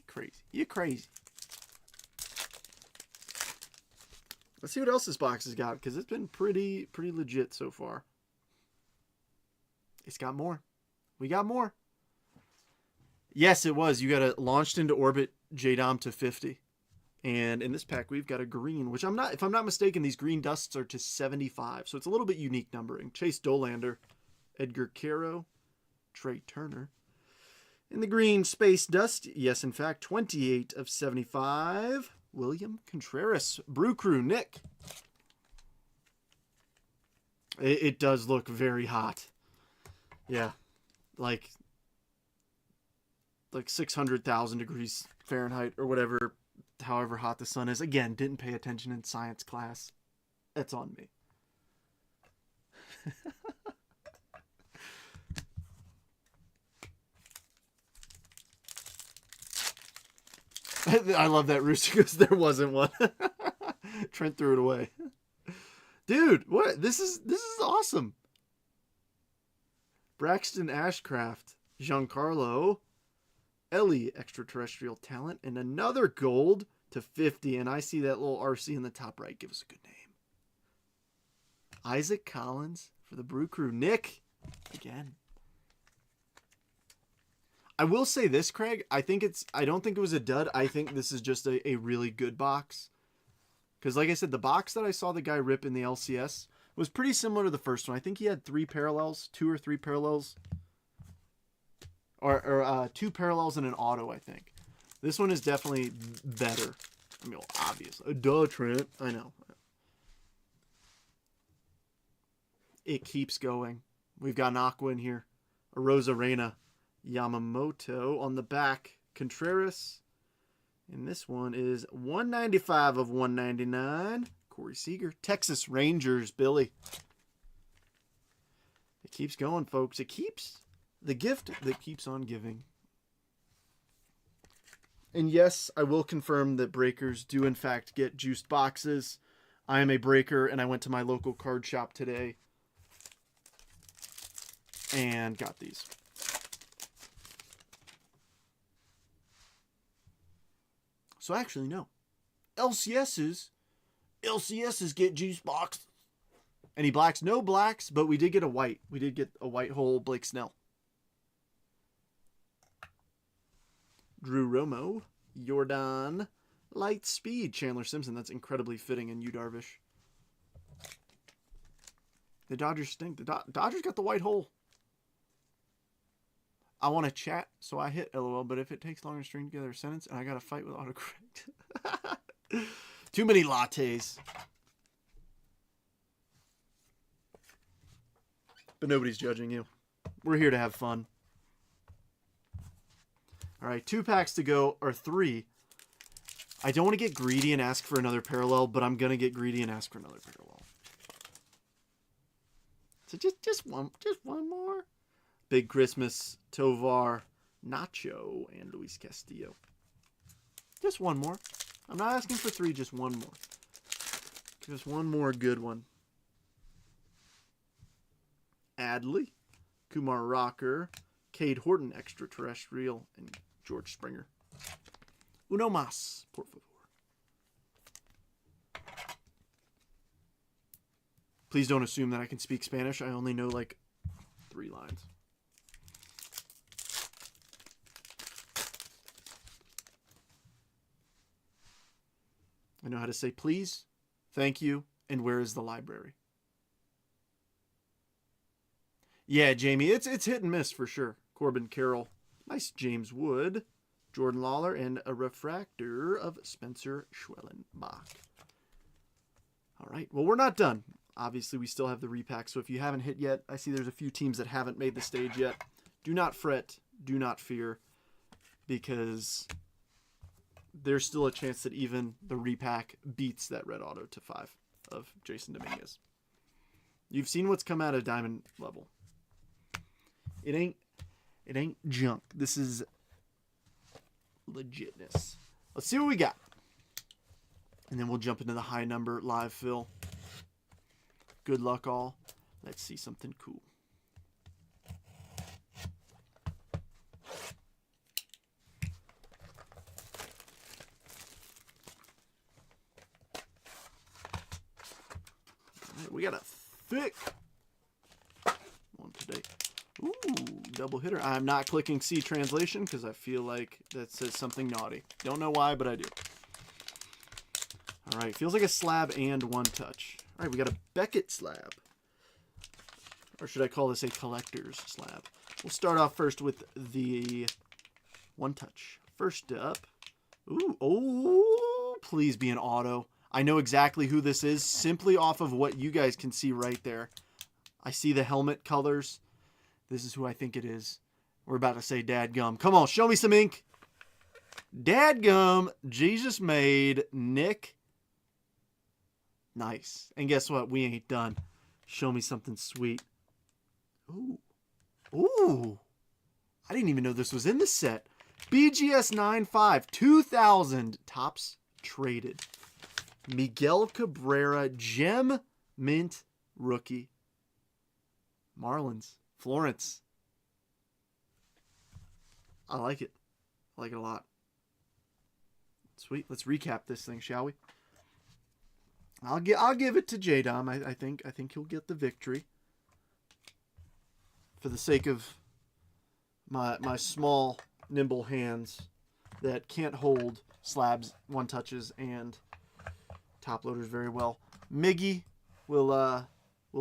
Crazy. You're crazy. Let's see what else this box has got, because it's been pretty legit so far. It's got more. We got more. Yes, it was. You got a launched into orbit JDOM to 50. And in this pack, we've got a green, which if I'm not mistaken, these green dusts are to 75. So it's a little bit unique numbering. Chase Dolander, Edgar Caro, Trey Turner. In the green space dust, yes, in fact, 28 of 75. William Contreras, Brew Crew, Nick. It does look very hot. Yeah, like 600,000 degrees Fahrenheit or whatever, however hot the sun is. Again, didn't pay attention in science class. That's on me. I love that Rooster goes, there wasn't one. Trent threw it away. Dude, what? This is awesome. Braxton Ashcraft, Giancarlo, Ellie, extraterrestrial talent, and another gold to 50. And I see that little RC in the top right. Give us a good name. Isaac Collins for the Brew Crew. Nick, again. I will say this, Craig. I don't think it was a dud. I think this is just a really good box. Because like I said, the box that I saw the guy rip in the LCS was pretty similar to the first one. I think he had 2 or 3 parallels. Or 2 parallels and an auto, I think. This one is definitely better. I mean, well, obviously. Duh, Trent. I know. It keeps going. We've got an Aqua in here. A Rosarena. Yamamoto on the back. Contreras. And this one is 195 of 199. Corey Seager. Texas Rangers, Billy. It keeps going, folks. It keeps the gift that keeps on giving. And yes, I will confirm that breakers do in fact get juiced boxes. I am a breaker, and I went to my local card shop today and got these. So actually, no. LCSs get juice boxed. Any blacks? No blacks, but we did get a white. We did get a white hole Blake Snell. Drew Romo, Jordan, Lightspeed, Chandler Simpson. That's incredibly fitting in Yu Darvish. The Dodgers stink. The Dodgers got the white hole. I want to chat, so I hit LOL, but if it takes longer to string together a sentence and I got to fight with autocorrect. Too many lattes. But nobody's judging you. We're here to have fun. All right, 2 packs to go, or 3. I don't want to get greedy and ask for another parallel, but I'm going to get greedy and ask for another parallel. So just one more. Big Christmas, Tovar, Nacho, and Luis Castillo. Just one more. I'm not asking for 3, just one more. Just one more good one. Adley, Kumar Rocker, Cade Horton, extraterrestrial, and George Springer. Uno más, por favor. Please don't assume that I can speak Spanish. I only know like 3 lines. I know how to say please, thank you, and where is the library? Yeah, Jamie, it's hit and miss for sure. Corbin Carroll, nice James Wood, Jordan Lawler, and a refractor of Spencer Schwellenbach. All right, well, we're not done. Obviously, we still have the repack, so if you haven't hit yet, I see there's a few teams that haven't made the stage yet. Do not fret, do not fear, because there's still a chance that even the repack beats that red auto to 5 of Jason Dominguez. You've seen what's come out of diamond level. It ain't junk. This is legitness. Let's see what we got. And then we'll jump into the high number live fill. Good luck all. Let's see something cool. All right, we got a thick one today. Ooh, double hitter. I'm not clicking C translation because I feel like that says something naughty. Don't know why, but I do. All right, feels like a slab and one touch. All right, we got a Beckett slab. Or should I call this a collector's slab? We'll start off first with the one touch. First up, ooh, oh, please be an auto. I know exactly who this is simply off of what you guys can see right there. I see the helmet colors. This is who I think it is. We're about to say dadgum. Come on, show me some ink. Dadgum, Jesus made, Nick. Nice. And guess what? We ain't done. Show me something sweet. Ooh. Ooh. I didn't even know this was in the set. BGS 95, 2000 tops traded. Miguel Cabrera, gem mint rookie. Marlins. Florence. I like it. I like it a lot. Sweet. Let's recap this thing, shall we? I'll give it to J-Dom. I think he'll get the victory. For the sake of my small, nimble hands that can't hold slabs, one touches, and top loaders very well. Miggy will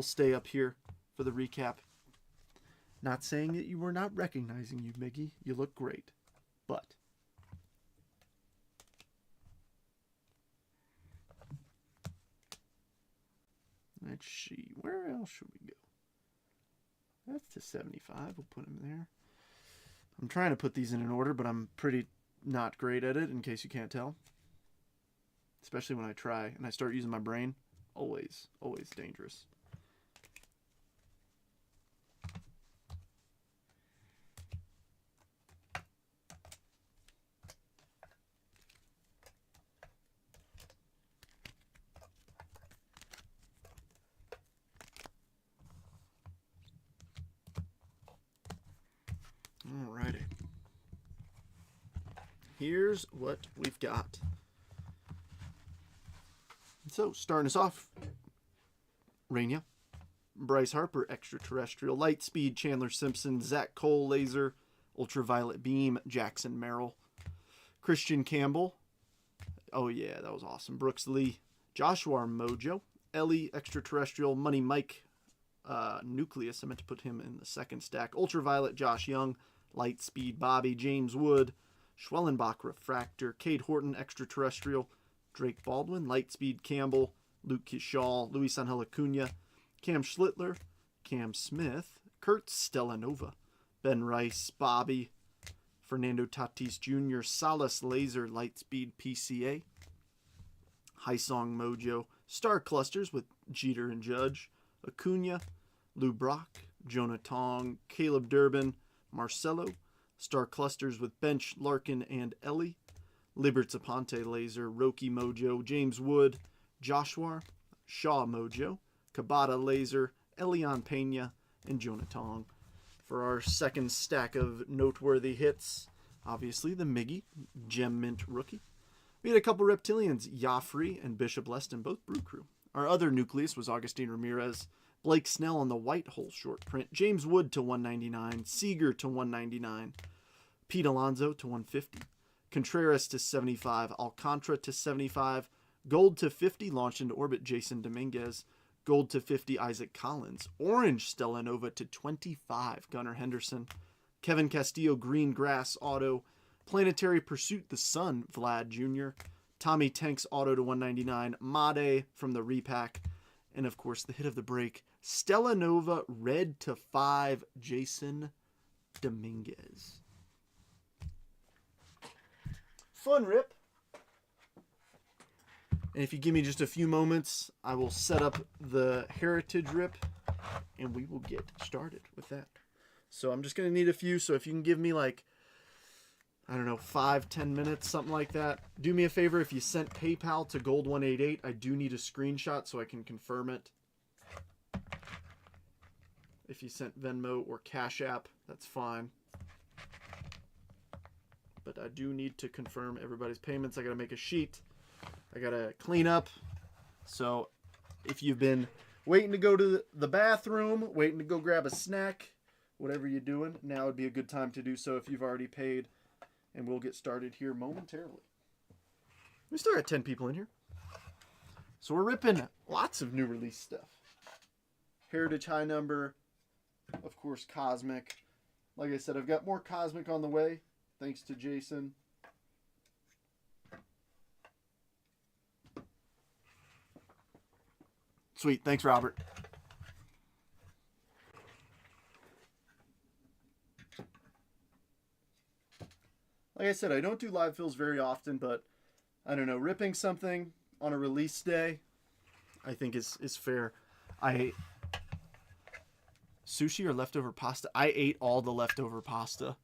stay up here for the recap. Not saying that you were not recognizing you, Miggy. You look great. But let's see. Where else should we go? That's to 75. We'll put him there. I'm trying to put these in an order, but I'm pretty not great at it, in case you can't tell. Especially when I try and I start using my brain. Always, always dangerous. Alrighty. Here's what we've got. So, starting us off, Rainier, Bryce Harper, Extraterrestrial, Lightspeed, Chandler Simpson, Zach Cole, Laser, Ultraviolet Beam, Jackson Merrill, Christian Campbell, oh yeah, that was awesome, Brooks Lee, Joshua Mojo, Ellie, Extraterrestrial, Money Mike, Nucleus, I meant to put him in the second stack, Ultraviolet, Josh Young, Lightspeed, Bobby, James Wood, Schwellenbach, Refractor, Cade Horton, Extraterrestrial, Drake Baldwin, Lightspeed, Campbell, Luke Kishal, Luis Angel Acuna, Cam Schlittler, Cam Smith, Kurt Stellanova, Ben Rice, Bobby, Fernando Tatis Jr., Salas Laser, Lightspeed, PCA, Hysong Mojo, Star Clusters with Jeter and Judge, Acuna, Lou Brock, Jonah Tong, Caleb Durbin, Marcelo, Star Clusters with Bench, Larkin, and Ellie, Liberts Aponte Laser, Roki Mojo, James Wood, Joshua, Shaw Mojo, Kabata Laser, Elian Pena, and Jonah Tong. For our second stack of noteworthy hits, Obviously, the Miggy, Gem Mint rookie. We had a couple Reptilians, Joffrey and Bishop Leston, both Brew Crew. Our other nucleus was Augustine Ramirez, Blake Snell on the White Hole short print, James Wood to 199, Seager to 199, Pete Alonso to 150, Contreras to 75, Alcantara to 75, gold to 50, launched into orbit, Jason Dominguez, gold to 50, Isaac Collins, orange Stella Nova to 25, Gunnar Henderson, Kevin Castillo, green grass auto, Planetary Pursuit, the Sun, Vlad Jr., Tommy Tanks auto to 199, Made from the repack, and of course the hit of the break, Stella Nova red to 5, Jason Dominguez. Fun rip. And if you give me just a few moments, I will set up the Heritage rip and we will get started with that. So I'm just going to need a few. So if you can give me like, I don't know, 5-10 minutes, something like that. Do me a favor, if you sent PayPal to Gold188, I do need a screenshot so I can confirm it. If you sent Venmo or Cash App, that's fine. But I do need to confirm everybody's payments. I got to make a sheet. I got to clean up. So if you've been waiting to go to the bathroom, waiting to go grab a snack, whatever you're doing, now would be a good time to do so if you've already paid. And we'll get started here momentarily. We still got 10 people in here. So we're ripping lots of new release stuff. Heritage High Number. Of course, Cosmic. Like I said, I've got more Cosmic on the way. Thanks to Jason. Sweet. Thanks, Robert. Like I said, I don't do live fills very often, but I don't know, ripping something on a release day, I think is fair. Sushi or leftover pasta? I ate all the leftover pasta.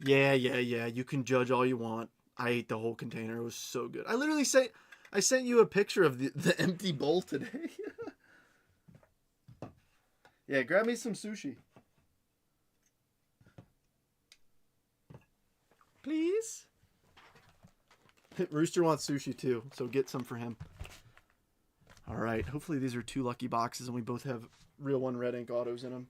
Yeah. You can judge all you want. I ate the whole container. It was so good. I sent you a picture of the empty bowl today. Yeah, grab me some sushi. Please? Rooster wants sushi too, so get some for him. All right, hopefully these are 2 lucky boxes and we both have Real One Red Ink autos in them.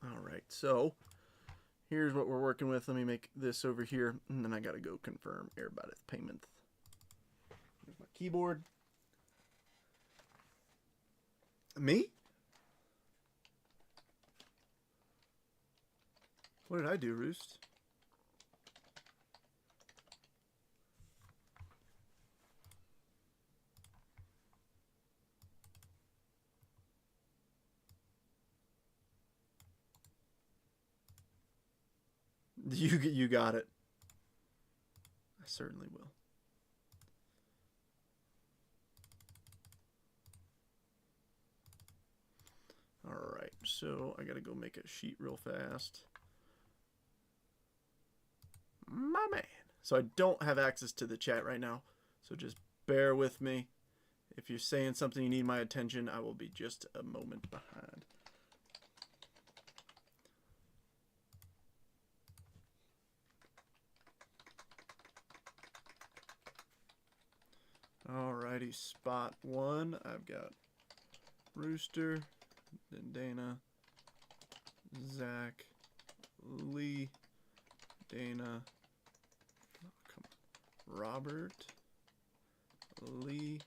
All right, so here's what we're working with. Let me make this over here, and then I gotta go confirm everybody's payment. Here's my keyboard. Me? What did I do, Roost? You got it. I certainly will. Alright, so I gotta go make a sheet real fast. My man. So I don't have access to the chat right now, so just bear with me. If you're saying something you need my attention, I will be just a moment behind. Alrighty, spot 1. I've got Rooster, then Dana, Zach, Lee, Dana, Robert, Lee,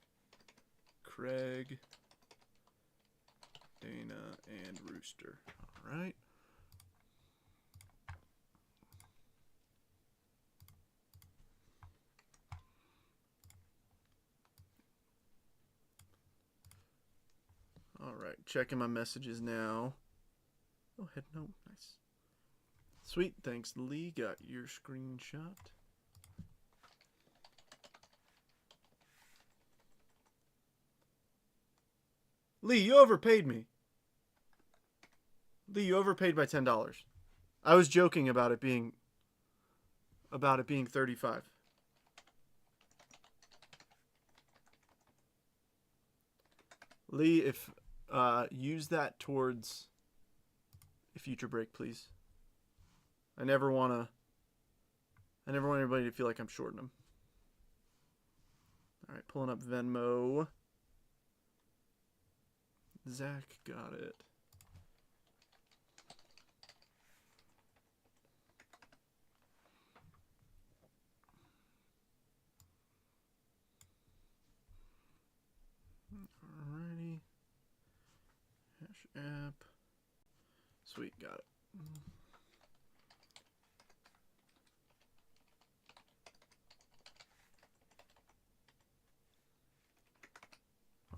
Craig, Dana, and Rooster. All right. All right, checking my messages now. Oh, head no, nice. Sweet, thanks, Lee. Got your screenshot. Lee, you overpaid me. Lee, you overpaid by $10. I was joking about it being about it being 35. Lee, if use that towards a future break, please. I never want anybody to feel like I'm shorting them. All right, pulling up Venmo. Zach got it. Alrighty. Cash app. Sweet, got it.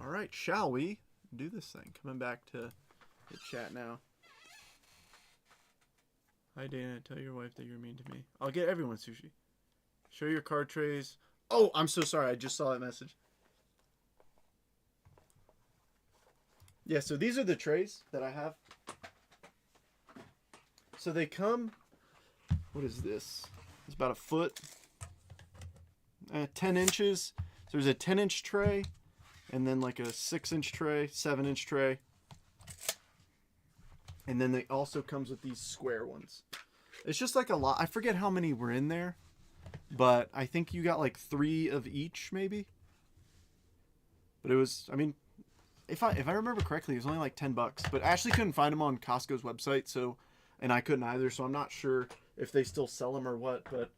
All right, shall we do this thing? Coming back to the chat now. Hi, Dana. Tell your wife that you're mean to me. I'll get everyone sushi. Show your card trays. Oh, I'm so sorry. I just saw that message. Yeah, so these are the trays that I have. So they come... What is this? It's about a foot. 10 inches. So there's a 10-inch tray. And then like a 6-inch tray, 7-inch tray. And then they also comes with these square ones. It's just like a lot. I forget how many were in there. But I think you got like 3 of each, maybe. But it was, I mean, if I remember correctly, it was only like $10. But Ashley couldn't find them on Costco's website, so, and I couldn't either, so I'm not sure if they still sell them or what. But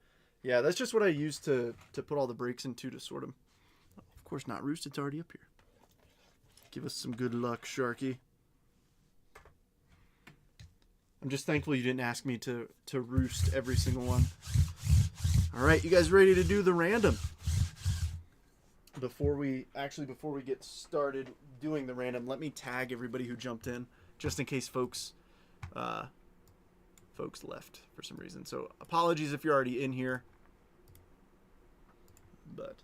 yeah, that's just what I use to put all the breaks into to sort them. Of course not Roost, it's already up here. Give us some good luck, Sharky. I'm just thankful you didn't ask me to roost every single one. All right, you guys ready to do the random? Before we get started doing the random, let me tag everybody who jumped in, just in case folks left for some reason. So apologies if you're already in here. But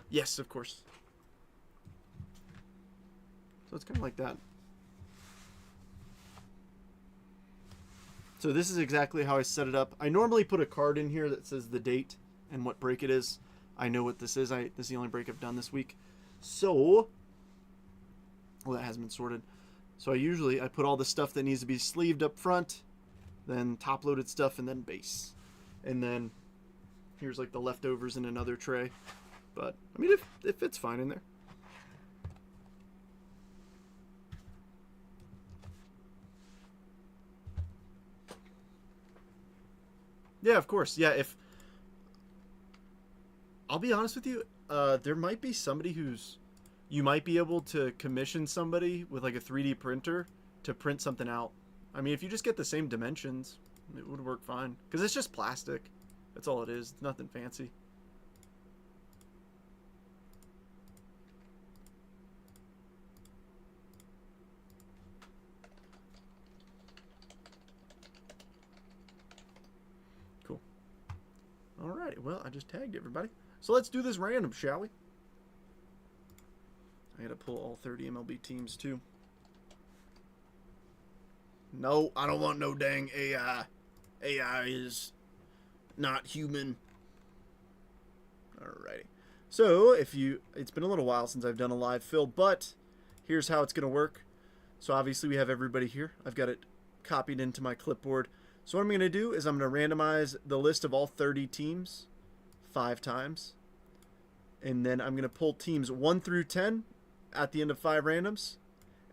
yes, of course. So it's kind of like that. So this is exactly how I set it up. I normally put a card in here that says the date and what break it is. I know what this is. This is the only break I've done this week. So, well, that hasn't been sorted. So I put all the stuff that needs to be sleeved up front, then top-loaded stuff, and then base. And then here's like the leftovers in another tray. But, I mean, it fits fine in there. Yeah, of course. Yeah, I'll be honest with you, there might be somebody you might be able to commission somebody with like a 3D printer to print something out. I mean, if you just get the same dimensions, it would work fine. Because it's just plastic. That's all it is. It's nothing fancy. Cool. Alright, well, I just tagged everybody. So let's do this random, shall we? I gotta pull all 30 MLB teams, too. No, I don't want no dang AI. AI is not human. Alrighty. So, it's been a little while since I've done a live fill, but here's how it's gonna work. So obviously we have everybody here. I've got it copied into my clipboard. So what I'm gonna do is I'm gonna randomize the list of all 30 teams 5 times. And then I'm gonna pull teams 1 through 10 at the end of 5 randoms.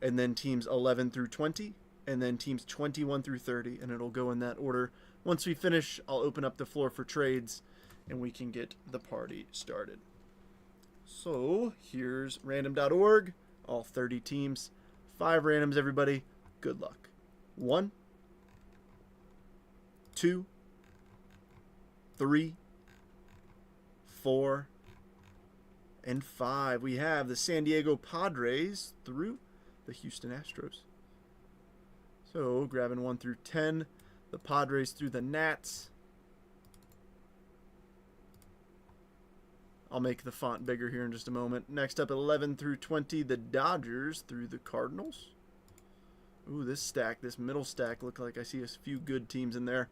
And then teams 11 through 20. And then teams 21 through 30. And it'll go in that order. Once we finish, I'll open up the floor for trades. And we can get the party started. So here's random.org. All 30 teams. 5 randoms, everybody. Good luck. 1, 2, 3, 4, and 5. We have the San Diego Padres through the Houston Astros. So grabbing 1 through 10, the Padres through the Nats. I'll make the font bigger here in just a moment. Next up, 11 through 20, the Dodgers through the Cardinals. Ooh, this middle stack, look like I see a few good teams in there.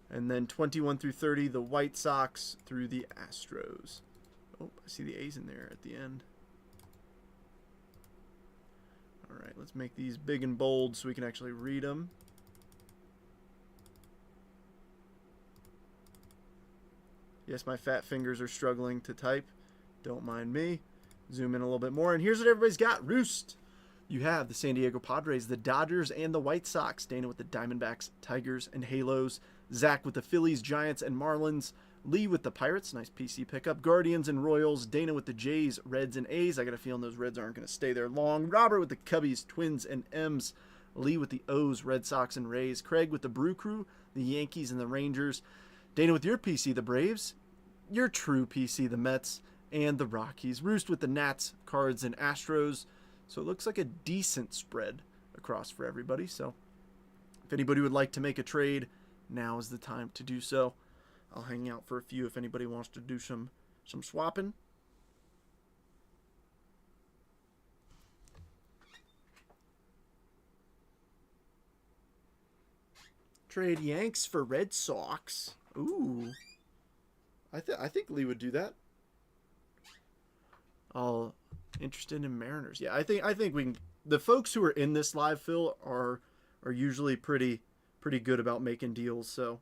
And then 21 through 30, the White Sox through the Astros. Oh, I see the A's in there at the end. All right, let's make these big and bold so we can actually read them. Yes, my fat fingers are struggling to type. Don't mind me. Zoom in a little bit more. And here's what everybody's got. Roost. You have the San Diego Padres, the Dodgers, and the White Sox. Dana with the Diamondbacks, Tigers, and Halos. Zach with the Phillies, Giants, and Marlins. Lee with the Pirates. Nice PC pickup. Guardians and Royals. Dana with the Jays, Reds, and A's. I got a feeling those Reds aren't going to stay there long. Robert with the Cubbies, Twins, and M's. Lee with the O's, Red Sox, and Rays. Craig with the Brew Crew, the Yankees, and the Rangers. Dana with your PC, the Braves. Your true PC, the Mets, and the Rockies. Roost with the Nats, Cards, and Astros. So it looks like a decent spread across for everybody. So if anybody would like to make a trade, now is the time to do so. I'll hang out for a few if anybody wants to do some swapping. Trade Yanks for Red Sox. Ooh. I think Lee would do that. All interested in Mariners. Yeah, I think we can. The folks who are in this live, Phil, are usually pretty good about making deals. So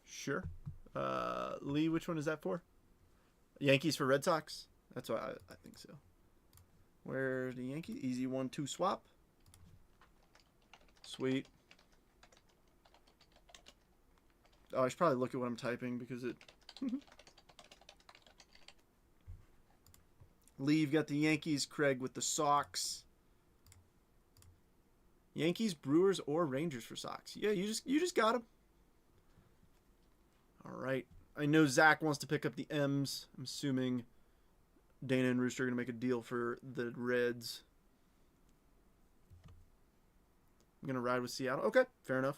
sure. Lee, which one is that for? Yankees for Red Sox? That's why I think so. Where's the Yankees? Easy 1-2 swap. Sweet. Oh, I should probably look at what I'm typing because it... Lee, you've got the Yankees. Craig with the Sox. Yankees, Brewers, or Rangers for Sox. Yeah, you just got them. All right. I know Zach wants to pick up the M's. I'm assuming Dana and Rooster are going to make a deal for the Reds. I'm going to ride with Seattle. Okay, fair enough.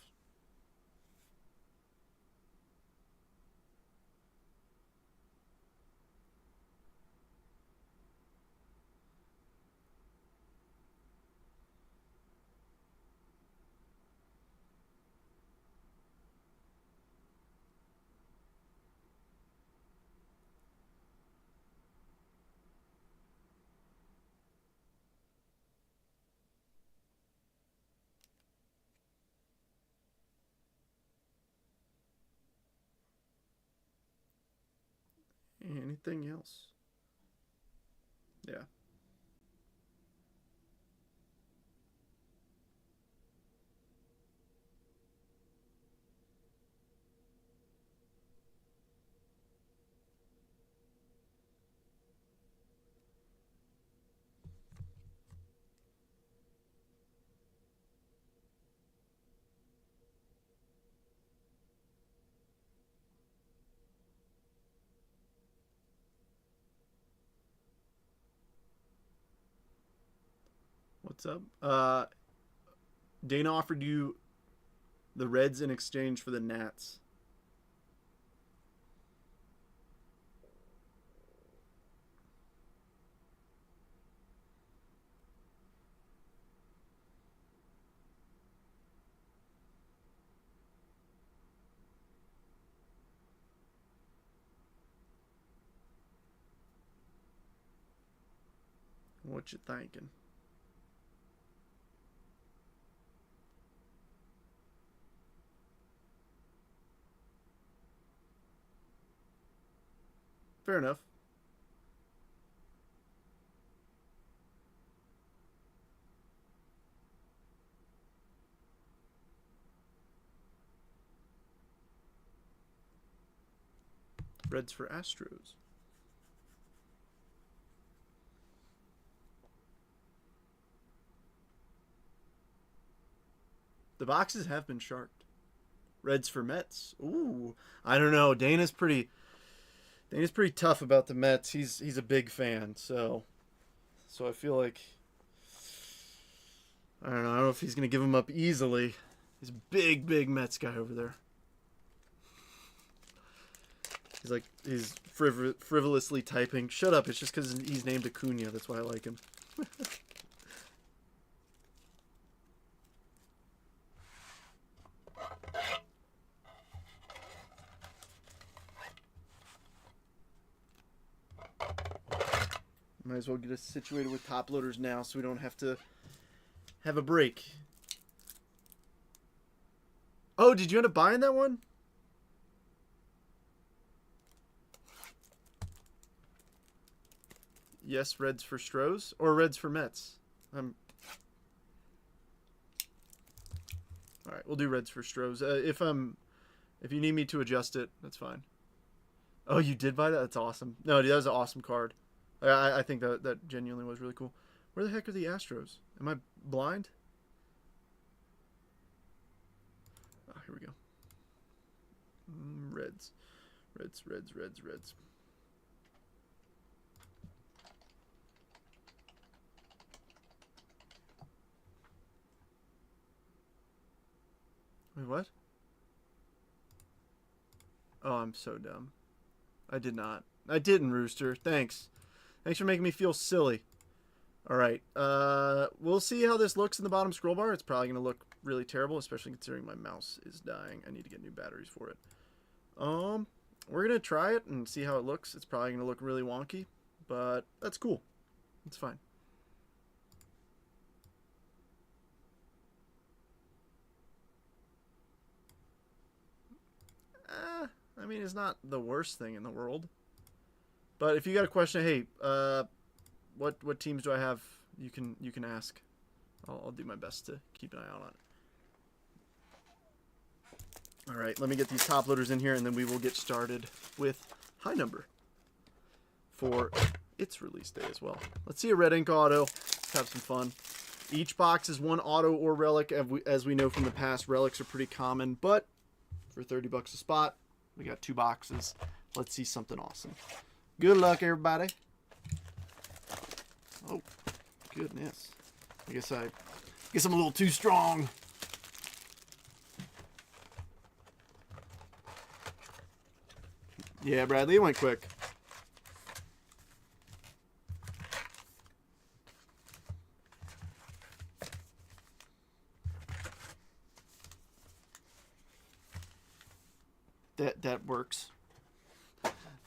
Anything else? Yeah. What's up? Dana offered you the Reds in exchange for the Nats. What you thinking? Fair enough. Reds for Astros. The boxes have been sharked. Reds for Mets. Ooh, I don't know. Dana's pretty tough about the Mets. He's a big fan, so I feel like I don't know if he's going to give him up easily. He's a big, big Mets guy over there. He's frivolously typing. Shut up, it's just because he's named Acuna. That's why I like him. Might as well get us situated with top loaders now so we don't have to have a break. Oh, did you end up buying that one? Yes, Reds for Stros or Reds for Mets? All right, we'll do Reds for Stros. If you need me to adjust it, that's fine. Oh, you did buy that? That's awesome. No, dude, that was an awesome card. I think that genuinely was really cool. Where the heck are the Astros? Am I blind? Oh, here we go. Reds. Reds. Wait, what? Oh, I'm so dumb. I did not. I didn't, Rooster. Thanks. Thanks for making me feel silly. Alright, we'll see how this looks in the bottom scroll bar. It's probably going to look really terrible, especially considering my mouse is dying. I need to get new batteries for it. We're going to try it and see how it looks. It's probably going to look really wonky, but that's cool. It's fine. I mean, it's not the worst thing in the world. But if you got a question, hey, what teams do I have? You can ask. I'll do my best to keep an eye out on it. All right, let me get these top loaders in here, and then we will get started with High Number for its release day as well. Let's see a red ink auto. Let's have some fun. Each box is one auto or relic. As we know from the past, relics are pretty common, but for 30 bucks a spot, we got 2 boxes. Let's see something awesome. Good luck, everybody. Oh, goodness. I guess I'm a little too strong. Yeah, Bradley, it went quick. That works.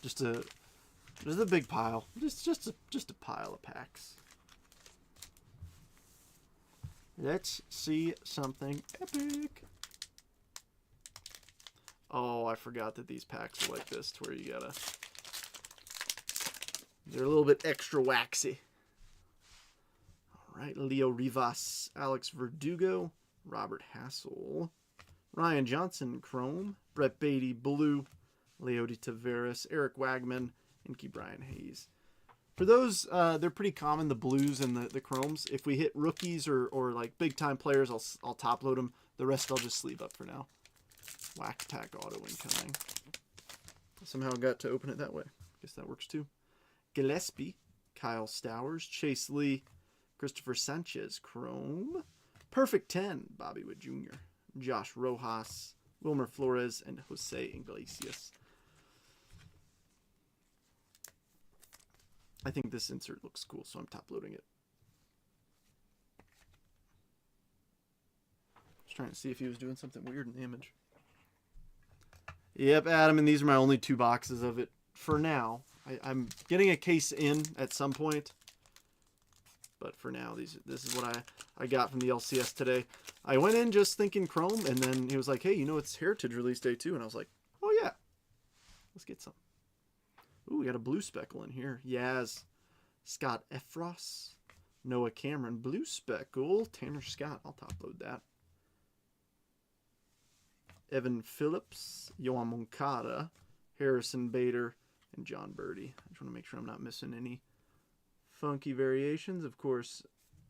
Just a big pile. Just a pile of packs. Let's see something epic. Oh, I forgot that these packs are like this, to where they're a little bit extra waxy. All right, Leo Rivas, Alex Verdugo, Robert Hassel, Ryan Johnson, Chrome, Brett Beatty, Blue, Leody Taveras, Eric Wagman, and Brian Hayes. For those, they're pretty common, the blues and the chromes. If we hit rookies or like big-time players, I'll top load them. The rest I'll just sleeve up for now. Wax pack auto incoming. Somehow got to open it that way. Guess that works too. Gillespie, Kyle Stowers, Chase Lee, Christopher Sanchez, Chrome, Perfect 10, Bobby Witt Jr., Josh Rojas, Wilmer Flores, and Jose Iglesias. I think this insert looks cool, so I'm top loading it. Just trying to see if he was doing something weird in the image. Yep, Adam, and these are my only 2 boxes of it for now. I'm getting a case in at some point, but for now, this is what I got from the LCS today. I went in just thinking Chrome, and then he was like, hey, you know, it's Heritage release day too, and I was like, oh yeah, let's get some. Ooh, we got a blue speckle in here. Yaz, Scott Efros, Noah Cameron, blue speckle, Tanner Scott. I'll top load that. Evan Phillips, Yohan Moncada, Harrison Bader, and John Birdie. I just want to make sure I'm not missing any funky variations. Of course,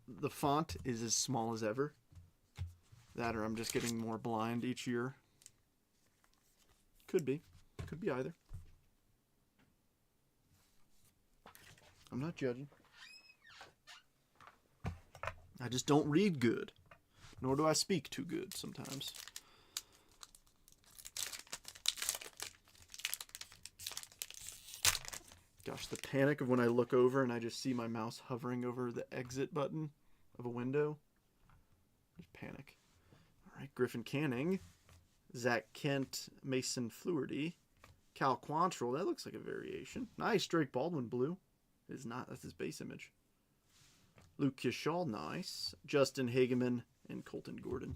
the font is as small as ever. That or I'm just getting more blind each year. Could be. Could be either. I'm not judging. I just don't read good. Nor do I speak too good sometimes. Gosh, the panic of when I look over and I just see my mouse hovering over the exit button of a window. Just panic. All right, Griffin Canning. Zach Kent, Mason Fluharty. Cal Quantrill, that looks like a variation. Nice, Drake Baldwin blue. It is not, that's his base image. Luke Kishall, nice. Justin Hageman and Colton Gordon.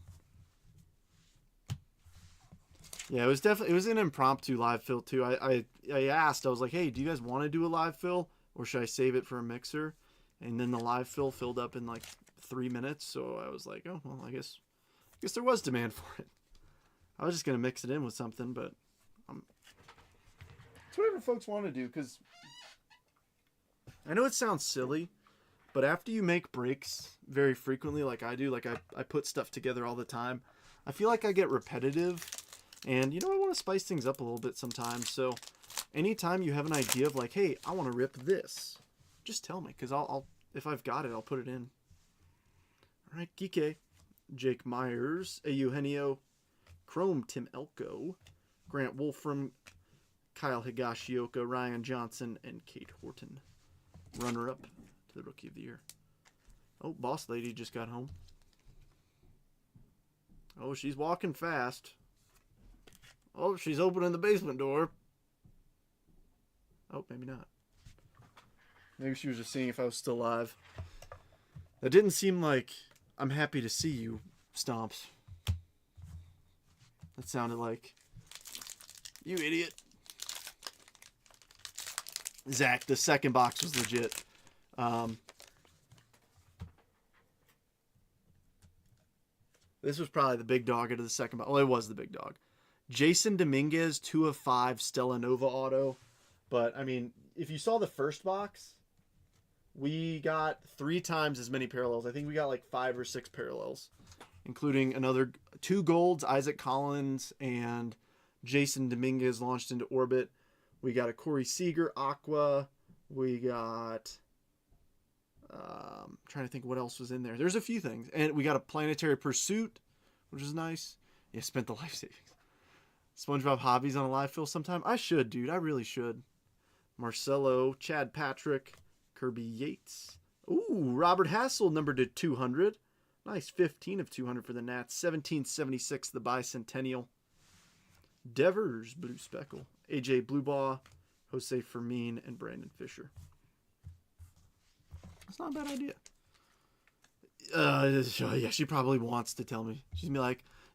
Yeah, it was an impromptu live fill too. I asked, I was like, hey, do you guys want to do a live fill or should I save it for a mixer? And then the live fill filled up in like 3 minutes. So I was like, oh, well, I guess there was demand for it. I was just going to mix it in with something, but it's whatever folks want to do. Because I know it sounds silly, but after you make breaks very frequently, like I do, like I put stuff together all the time, I feel like I get repetitive. And, I want to spice things up a little bit sometimes. So anytime you have an idea of like, hey, I want to rip this, just tell me. Because I'll if I've got it, I'll put it in. All right, Geeke, Jake Myers, Eugenio, Chrome, Tim Elko, Grant Wolfram, Kyle Higashioka, Ryan Johnson, and Kate Horton. Runner-up to the Rookie of the Year. Oh, Boss Lady just got home. Oh, she's walking fast. Oh, she's opening the basement door. Oh, maybe not. Maybe she was just seeing if I was still alive. That didn't seem like I'm happy to see you, Stomps. That sounded like, you idiot. Zach, the second box was legit. This was probably the big dog out of the second box. Well, it was the big dog. Jason Dominguez, 2 of 5, Stella Nova auto. But, I mean, if you saw the first box, we got 3 times as many parallels. I think we got like 5 or 6 parallels, including another 2 golds, Isaac Collins and Jason Dominguez launched into orbit. We got a Corey Seager, Aqua. We got, trying to think what else was in there. There's a few things. And we got a Planetary Pursuit, which is nice. Yeah, spent the life savings. SpongeBob Hobbies on a live fill sometime. I should, dude. I really should. Marcelo, Chad Patrick, Kirby Yates. Ooh, Robert Hassel, numbered to 200. Nice, 15 of 200 for the Nats. 1776, the Bicentennial. Devers, Blue Speckle. AJ Bluebaugh, Jose Fermin, and Brandon Fisher. That's not a bad idea. Yeah, she probably wants to tell me. She's gonna be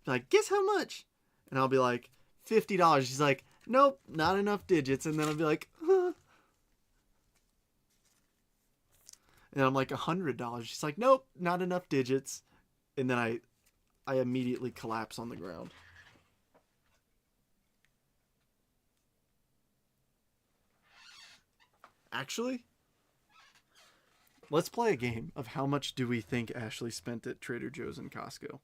like, guess how much? And I'll be like, $50. She's like, nope, not enough digits. And then I'll be like, huh. And I'm like, $100. She's like, nope, not enough digits. And then I immediately collapse on the ground. Actually, let's play a game of how much do we think Ashley spent at Trader Joe's and Costco.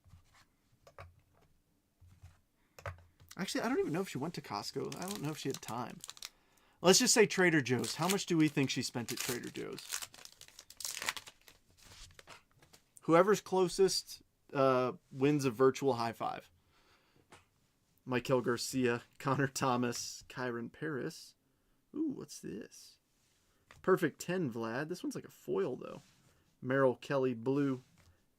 Actually, I don't even know if she went to Costco. I don't know if she had time. Let's just say Trader Joe's. How much do we think she spent at Trader Joe's? Whoever's closest wins a virtual high five. Michael Garcia, Connor Thomas, Kyron Paris. Ooh, what's this? Perfect 10, Vlad. This one's like a foil, though. Merrill Kelly, blue.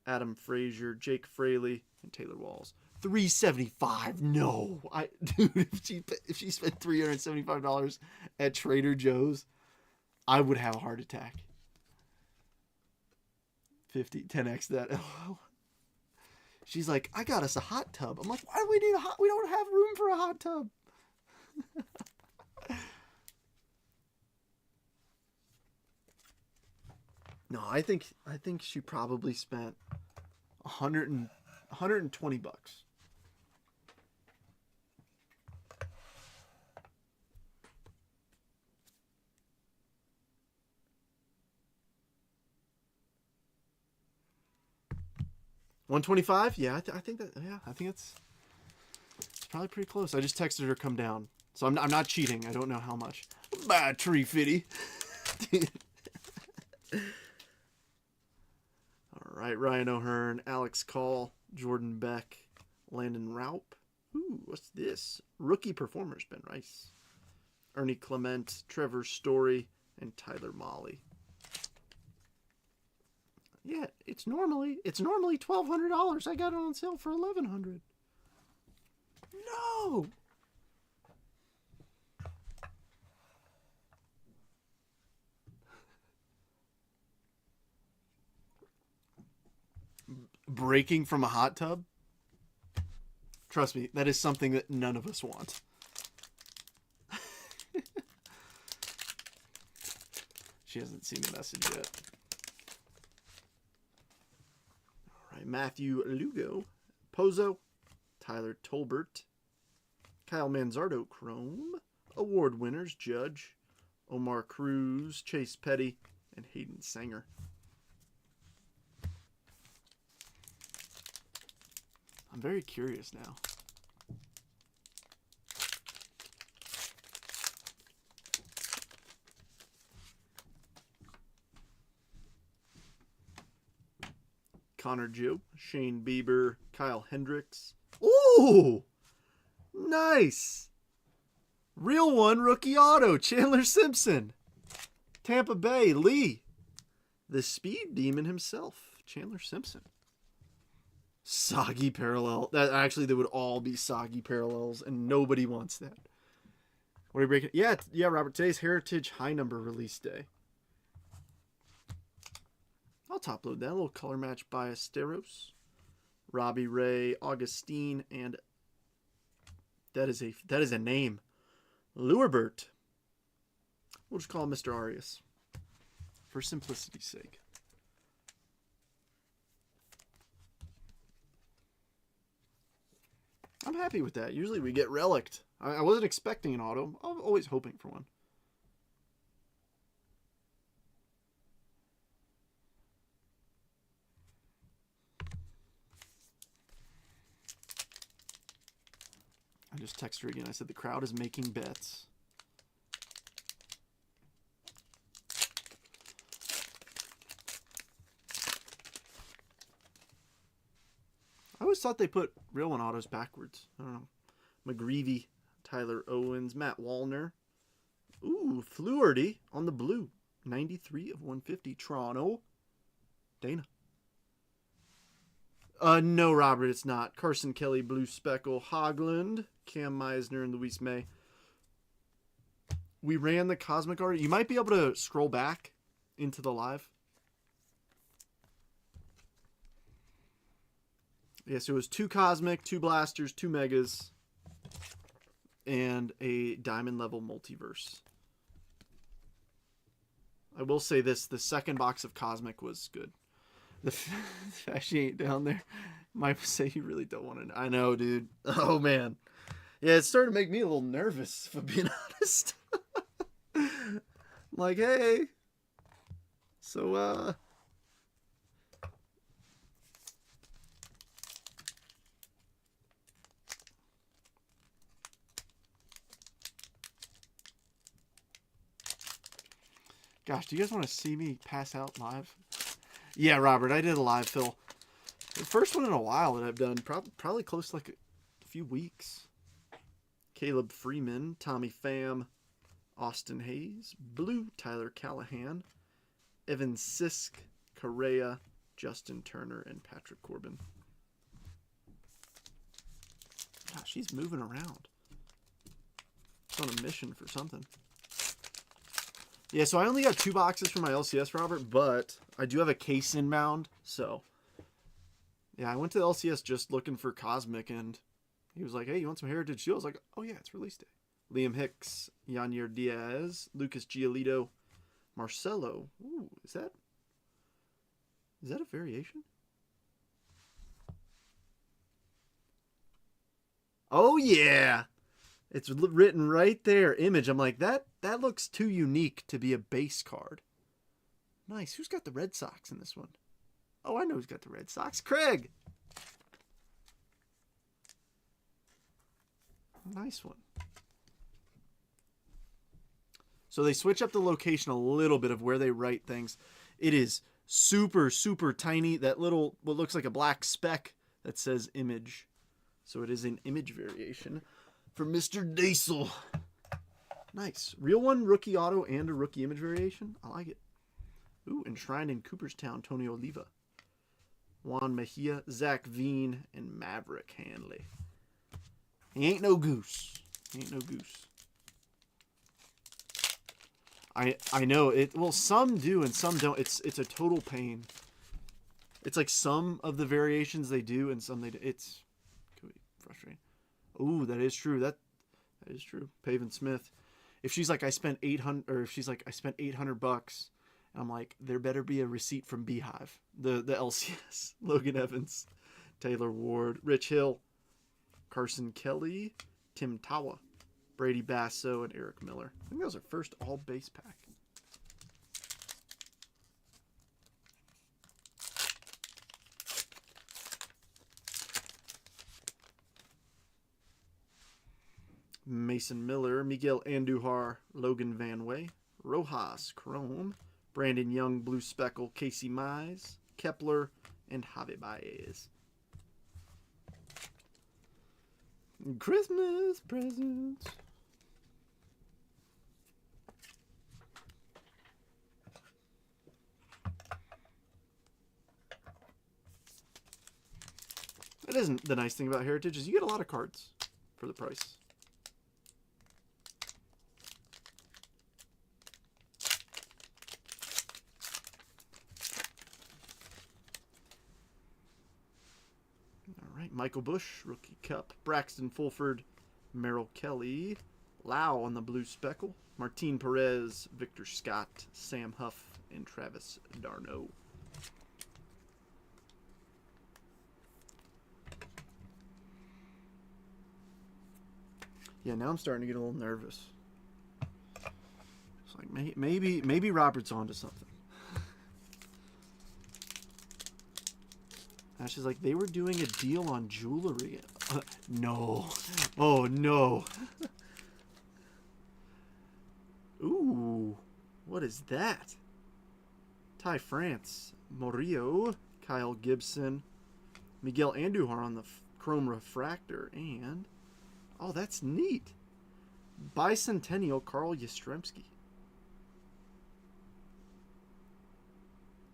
Adam Frazier, Jake Fraley, and Taylor Walls. $375. No, dude. If she spent $375 at Trader Joe's, I would have a heart attack. 10x that. She's like, I got us a hot tub. I'm like, why do we need a hot? We don't have room for a hot tub. No, I think she probably spent $120. $125? Yeah, I think that. Yeah, I think it's probably pretty close. I just texted her come down, so I'm not cheating. I don't know how much. Bye, Tree Fitty. All right, Ryan O'Hearn, Alex Call, Jordan Beck, Landon Raup. Ooh, what's this? Rookie performers, Ben Rice, Ernie Clement, Trevor Story, and Tyler Molly. Yeah, it's normally $1,200. I got it on sale for $1,100. No. Breaking from a hot tub? Trust me, that is something that none of us want. She hasn't seen the message yet. All right, Matthew Lugo, Pozo, Tyler Tolbert, Kyle Manzardo Chrome, award winners Judge, Omar Cruz, Chase Petty, and Hayden Sanger. I'm very curious now. Connor Joe, Shane Bieber, Kyle Hendricks. Ooh! Nice! Real one, rookie auto, Chandler Simpson. Tampa Bay, Lee. The speed demon himself, Chandler Simpson. Soggy parallel. They would all be soggy parallels, and nobody wants that. What are you breaking? Yeah, Robert. Today's Heritage High Number release day. I'll top load that. A little color match by Asteros, Robbie Ray, Augustine, and that is a name. Luerbert. We'll just call him Mr. Arias for simplicity's sake. I'm happy with that. Usually we get relicked. I wasn't expecting an auto. I'm always hoping for one. I just texted her again. I said the crowd is making bets. I always thought they put real one autos backwards. I don't know. McGreevy, Tyler Owens, Matt Wallner. Ooh, Fluharty on the blue. 93 of 150. Toronto. Dana. No, Robert, it's not. Carson Kelly, Blue Speckle, Hogland, Cam Meisner, and Luis May. We ran the Cosmic art. You might be able to scroll back into the live. Yeah, so it was 2 Cosmic, 2 Blasters, 2 Megas, and a Diamond level Multiverse. I will say this, the second box of Cosmic was good. The fact she ain't down there might say you really don't want to know. I know, dude. Oh, man. Yeah, it's starting to make me a little nervous, if I'm being honest. Like, hey. So, gosh, do you guys want to see me pass out live? Yeah, Robert, I did a live fill. The first one in a while that I've done, probably close to like a few weeks. Caleb Freeman, Tommy Pham, Austin Hayes, Blue, Tyler Callahan, Evan Sisk, Correa, Justin Turner, and Patrick Corbin. Gosh, she's moving around. She's on a mission for something. Yeah, so I only got 2 boxes for my LCS, Robert, but I do have a case inbound, so yeah, I went to the LCS just looking for Cosmic, and he was like, hey, you want some Heritage Steel? I was like, oh yeah, it's release day. Liam Hicks, Yanier Diaz, Lucas Giolito, Marcelo. Ooh, is that a variation? Oh yeah! It's written right there, image. I'm like, that looks too unique to be a base card. Nice. Who's got the Red Sox in this one? Oh, I know who's got the Red Sox. Craig! Nice one. So they switch up the location a little bit of where they write things. It is super, super tiny. That little, what looks like a black speck that says image. So it is an image variation for Mr. Diesel. Nice. Real one, rookie auto, and a rookie image variation. I like it. Ooh, enshrined in Cooperstown, Tony Oliva. Juan Mejia, Zach Veen, and Maverick Hanley. He ain't no goose. He ain't no goose. I know it. Well, some do and some don't. It's a total pain. It's like some of the variations they do and some they do. It's could be frustrating. Ooh, that is true. That is true. Paven Smith. If she's like I spent 800, or if she's like I spent $800, and I'm like there better be a receipt from Beehive. The LCS. Logan Evans, Taylor Ward, Rich Hill, Carson Kelly, Tim Tawa, Brady Basso, and Eric Miller. I think that was our first all base pack. Mason Miller, Miguel Andujar, Logan Van Way, Rojas Chrome, Brandon Young, Blue Speckle, Casey Mize, Kepler, and Javi Baez. Christmas presents. That isn't the nice thing about Heritage is you get a lot of cards for the price. Michael Bush, Rookie Cup. Braxton Fulford, Merrill Kelly. Lau on the Blue Speckle. Martin Perez, Victor Scott, Sam Huff, and Travis d'Arnaud. Yeah, now I'm starting to get a little nervous. It's like maybe Robert's onto something. Ash is like, they were doing a deal on jewelry. No. Oh, no. Ooh. What is that? Ty France. Murillo. Kyle Gibson. Miguel Andujar on the Chrome Refractor. And, oh, that's neat. Bicentennial Carl Yastrzemski.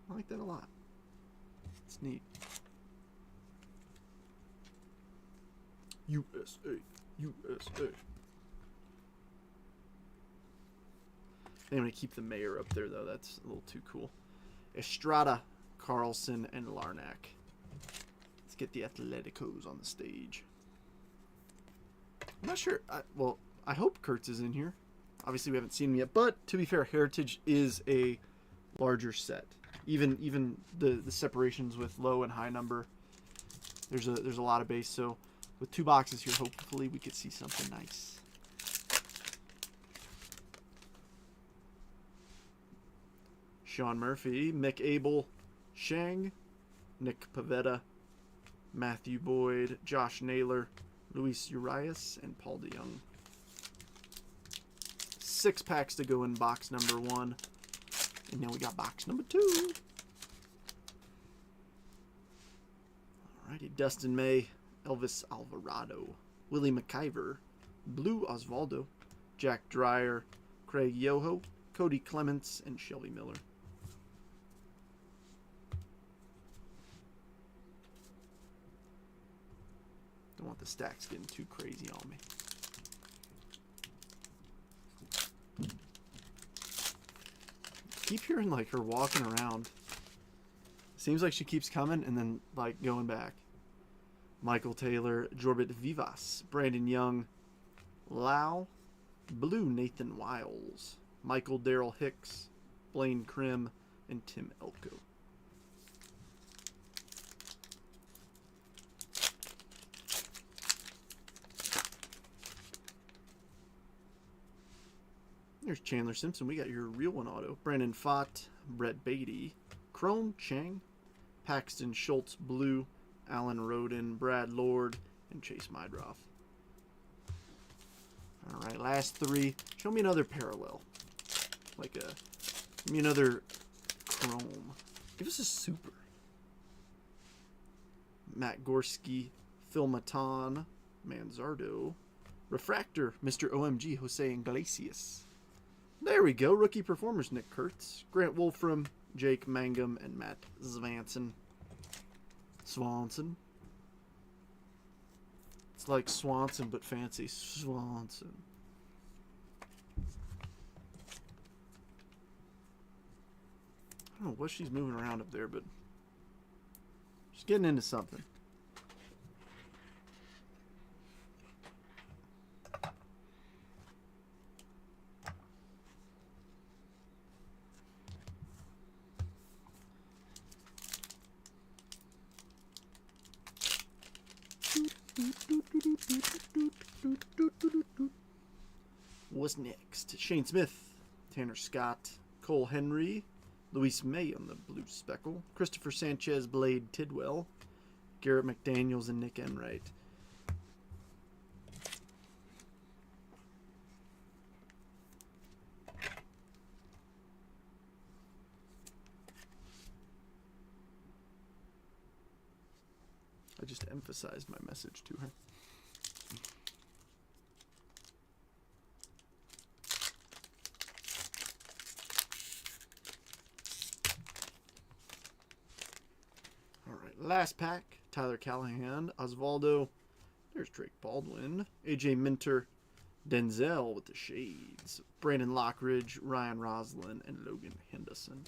I like that a lot. It's neat. USA. USA. I'm going to keep the mayor up there, though. That's a little too cool. Estrada, Carlson, and Larnack. Let's get the Atleticos on the stage. I'm not sure. Well, I hope Kurtz is in here. Obviously, we haven't seen him yet. But, to be fair, Heritage is a larger set. Even the separations with low and high number, there's a lot of base. So, with 2 boxes here, hopefully we could see something nice. Sean Murphy, Mick Abel, Shang, Nick Pavetta, Matthew Boyd, Josh Naylor, Luis Urias, and Paul DeYoung. 6 packs to go in box number 1. And now we got box number 2. Alrighty, Dustin May, Elvis Alvarado, Willie McIver, Blue Osvaldo, Jack Dreyer, Craig Yoho, Cody Clements, and Shelby Miller. Don't want the stacks getting too crazy on me. Keep hearing like her walking around. Seems like she keeps coming and then like going back. Michael Taylor, Jorbit Vivas, Brandon Young, Lau, Blue Nathan Wiles, Michael Darrell Hicks, Blaine Krim, and Tim Elko. There's Chandler Simpson. We got your real one auto. Brandon Fott, Brett Beatty, Chrome Chang, Paxton Schultz Blue, Alan Roden, Brad Lord, and Chase Mydroff. All right, last 3. Show me another parallel. Give me another Chrome. Give us a super. Matt Gorski, Phil Matan, Manzardo, Refractor, Mr. OMG, Jose Iglesias. There we go. Rookie performers, Nick Kurtz, Grant Wolfram, Jake Mangum, and Matt Swanson. It's like Swanson, but fancy. Swanson. I don't know what she's moving around up there, but she's getting into something. What's next? Shane Smith, Tanner Scott, Cole Henry, Luis May on the blue speckle, Christopher Sanchez, Blade Tidwell, Garrett McDaniels, and Nick Enright. I just emphasized my message to her. Last pack, Tyler Callahan, Osvaldo, there's Drake Baldwin, AJ Minter, Denzel with the shades, Brandon Lockridge, Ryan Roslin, and Logan Henderson.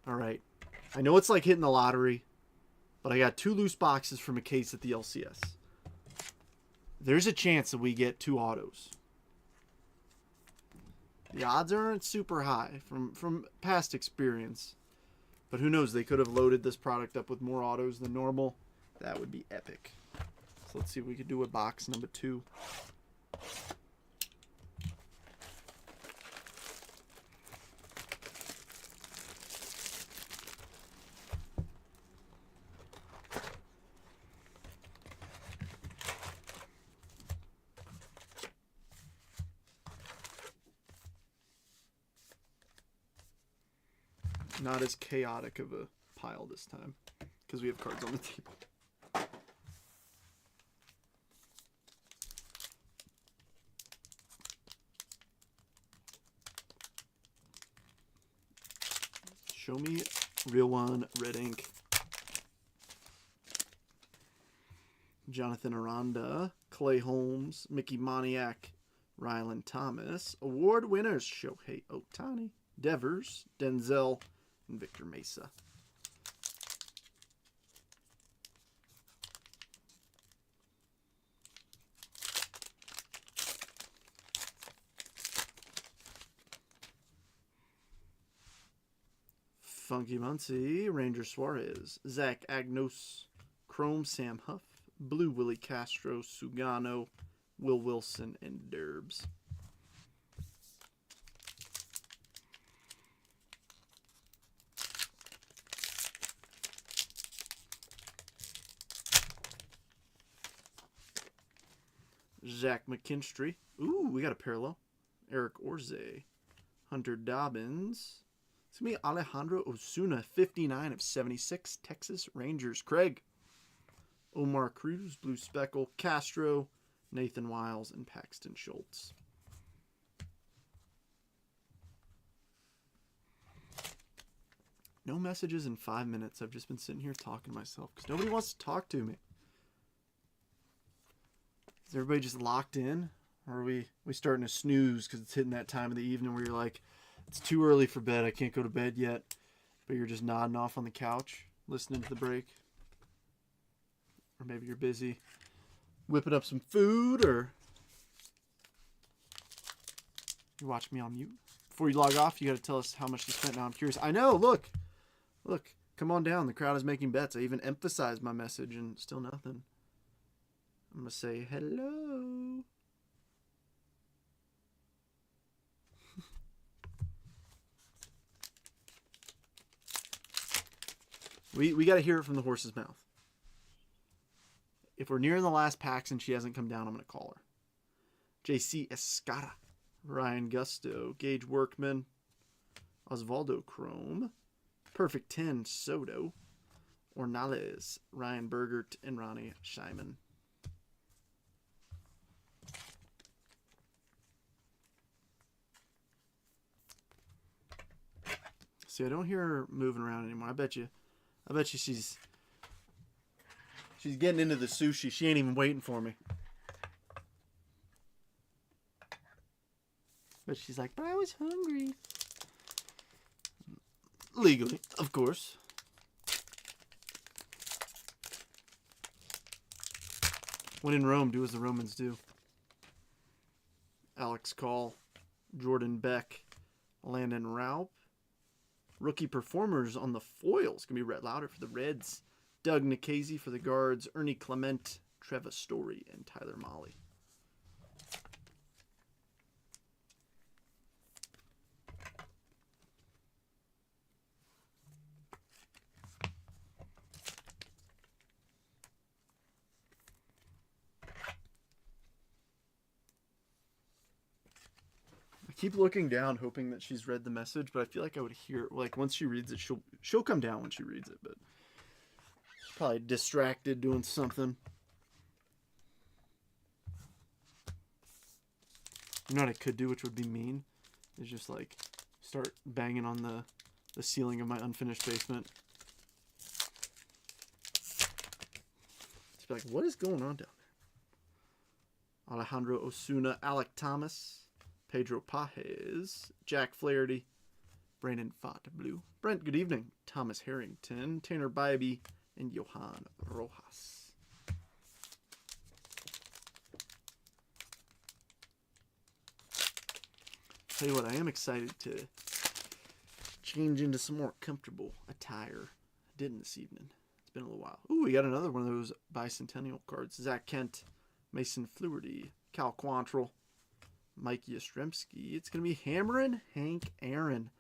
All right, I know it's like hitting the lottery, but I got 2 loose boxes from a case at the LCS. There's a chance that we get 2 autos. The odds aren't super high from past experience. But who knows? They could have loaded this product up with more autos than normal. That would be epic. So let's see if we could do a box number 2. Not as chaotic of a pile this time because we have cards on the table. Show me real one, red ink. Jonathan Aranda, Clay Holmes, Mickey Moniak, Rylan Thomas. Award winners, Shohei Ohtani, Devers, Denzel, and Victor Mesa. Funky Muncie, Ranger Suarez, Zach Agnos, Chrome Sam Huff, Blue Willie Castro, Sugano, Will Wilson, and Derbs. Zach McKinstry. Ooh, we got a parallel. Eric Orze. Hunter Dobbins. It's going to be Alejandro Osuna, 59 of 76, Texas Rangers. Craig. Omar Cruz, Blue Speckle, Castro, Nathan Wiles, and Paxton Schultz. No messages in 5 minutes. I've just been sitting here talking to myself because nobody wants to talk to me. Is everybody just locked in? Or are we starting to snooze because it's hitting that time of the evening where you're like, it's too early for bed. I can't go to bed yet. But you're just nodding off on the couch, listening to the break. Or maybe you're busy whipping up some food, or you watch me on mute. Before you log off, you got to tell us how much you spent. Now I'm curious. I know, look, come on down. The crowd is making bets. I even emphasized my message and still nothing. I'm going to say hello. We got to hear it from the horse's mouth. If we're nearing the last packs and she hasn't come down, I'm going to call her. JC Escada, Ryan Gusto, Gage Workman, Osvaldo Chrome. Perfect 10, Soto. Ornales, Ryan Bergert, and Ronnie Scheiman. See, I don't hear her moving around anymore. I bet you she's getting into the sushi. She ain't even waiting for me. But she's like, but I was hungry. Legally, of course. When in Rome, do as the Romans do. Alex Call, Jordan Beck, Landon Raup. Rookie performers on the foils can be Rhett Lauder for the Reds, Doug Nikhazy for the Guards, Ernie Clement, Trevor Story, and Tyler Mahle. Keep looking down, hoping that she's read the message, but I feel like I would hear, like, once she reads it, she'll come down when she reads it, but she's probably distracted doing something. You know what I could do, which would be mean, is just like start banging on the ceiling of my unfinished basement. Just be like, what is going on down there? Alejandro Osuna, Alec Thomas, Pedro Pajes, Jack Flaherty, Brandon Fontainebleau, Brent, good evening, Thomas Harrington, Tanner Bybee, and Johan Rojas. Tell you what, I am excited to change into some more comfortable attire. I didn't this evening. It's been a little while. Ooh, we got another one of those bicentennial cards. Zach Kent, Mason Fluharty, Cal Quantrill, Mike Yastrzemski. It's going to be Hammerin' Hank Aaron.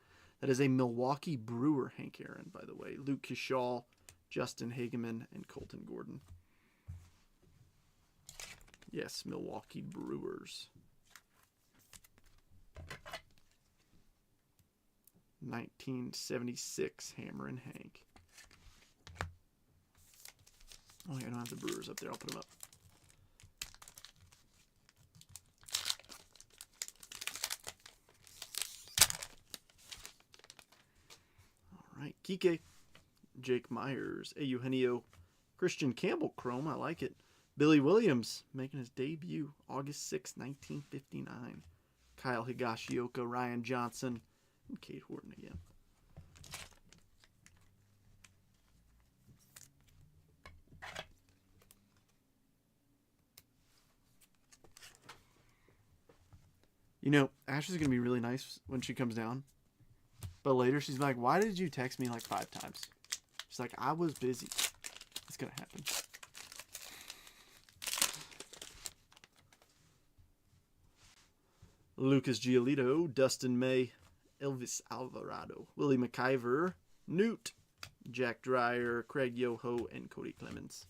That is a Milwaukee Brewer Hank Aaron, by the way. Luke Kishall, Justin Hageman, and Colton Gordon. Yes, Milwaukee Brewers. 1976 Hammerin' Hank. Oh, yeah, I don't have the Brewers up there. I'll put them up. Right, Kike, Jake Myers, Eugenio, Christian Campbell Chrome, I like it. Billy Williams making his debut August 6, 1959. Kyle Higashioka, Ryan Johnson, and Kate Horton again. You know, Ash is going to be really nice when she comes down. But later she's like, why did you text me like 5 times? She's like, I was busy. It's going to happen. Lucas Giolito, Dustin May, Elvis Alvarado, Willie McIver, Newt, Jack Dreyer, Craig Yoho, and Cody Clemens.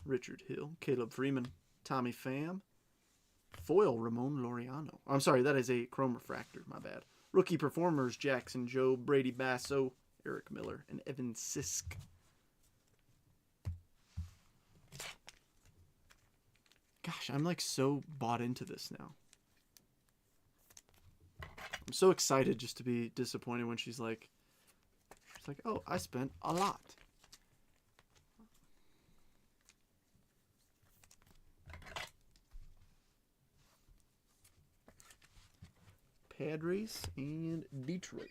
Richard Hill, Caleb Freeman, Tommy Pham, foil Ramon Laureano. I'm sorry, that is a chrome refractor, my bad. Rookie performers, Jackson Jobe, Brady Basso, Eric Miller, and Evan Sisk. Gosh, I'm like so bought into this now. I'm so excited just to be disappointed when she's like, oh, I spent a lot. Padres and Detroit.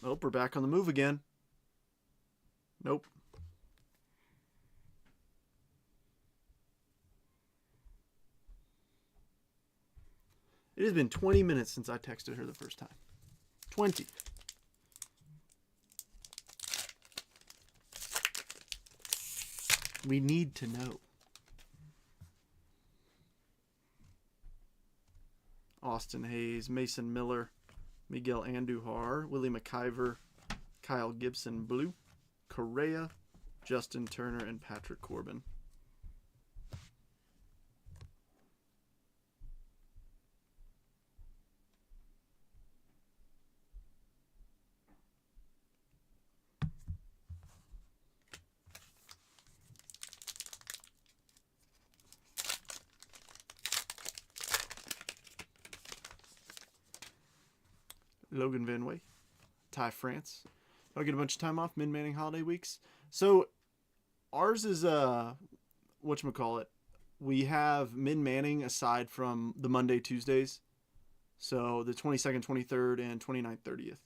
Oh, we're back on the move again. Nope. It has been 20 minutes since I texted her the first time. 20. We need to know. Austin Hayes, Mason Miller, Miguel Andujar, Willie McIver, Kyle Gibson blue, Correa, Justin Turner, and Patrick Corbin. Logan Van Way, Ty France. I'll get a bunch of time off, Min Manning holiday weeks. So ours is whatchamacallit. We have Min Manning aside from the Monday, Tuesdays. So the 22nd, 23rd, and 29th, 30th.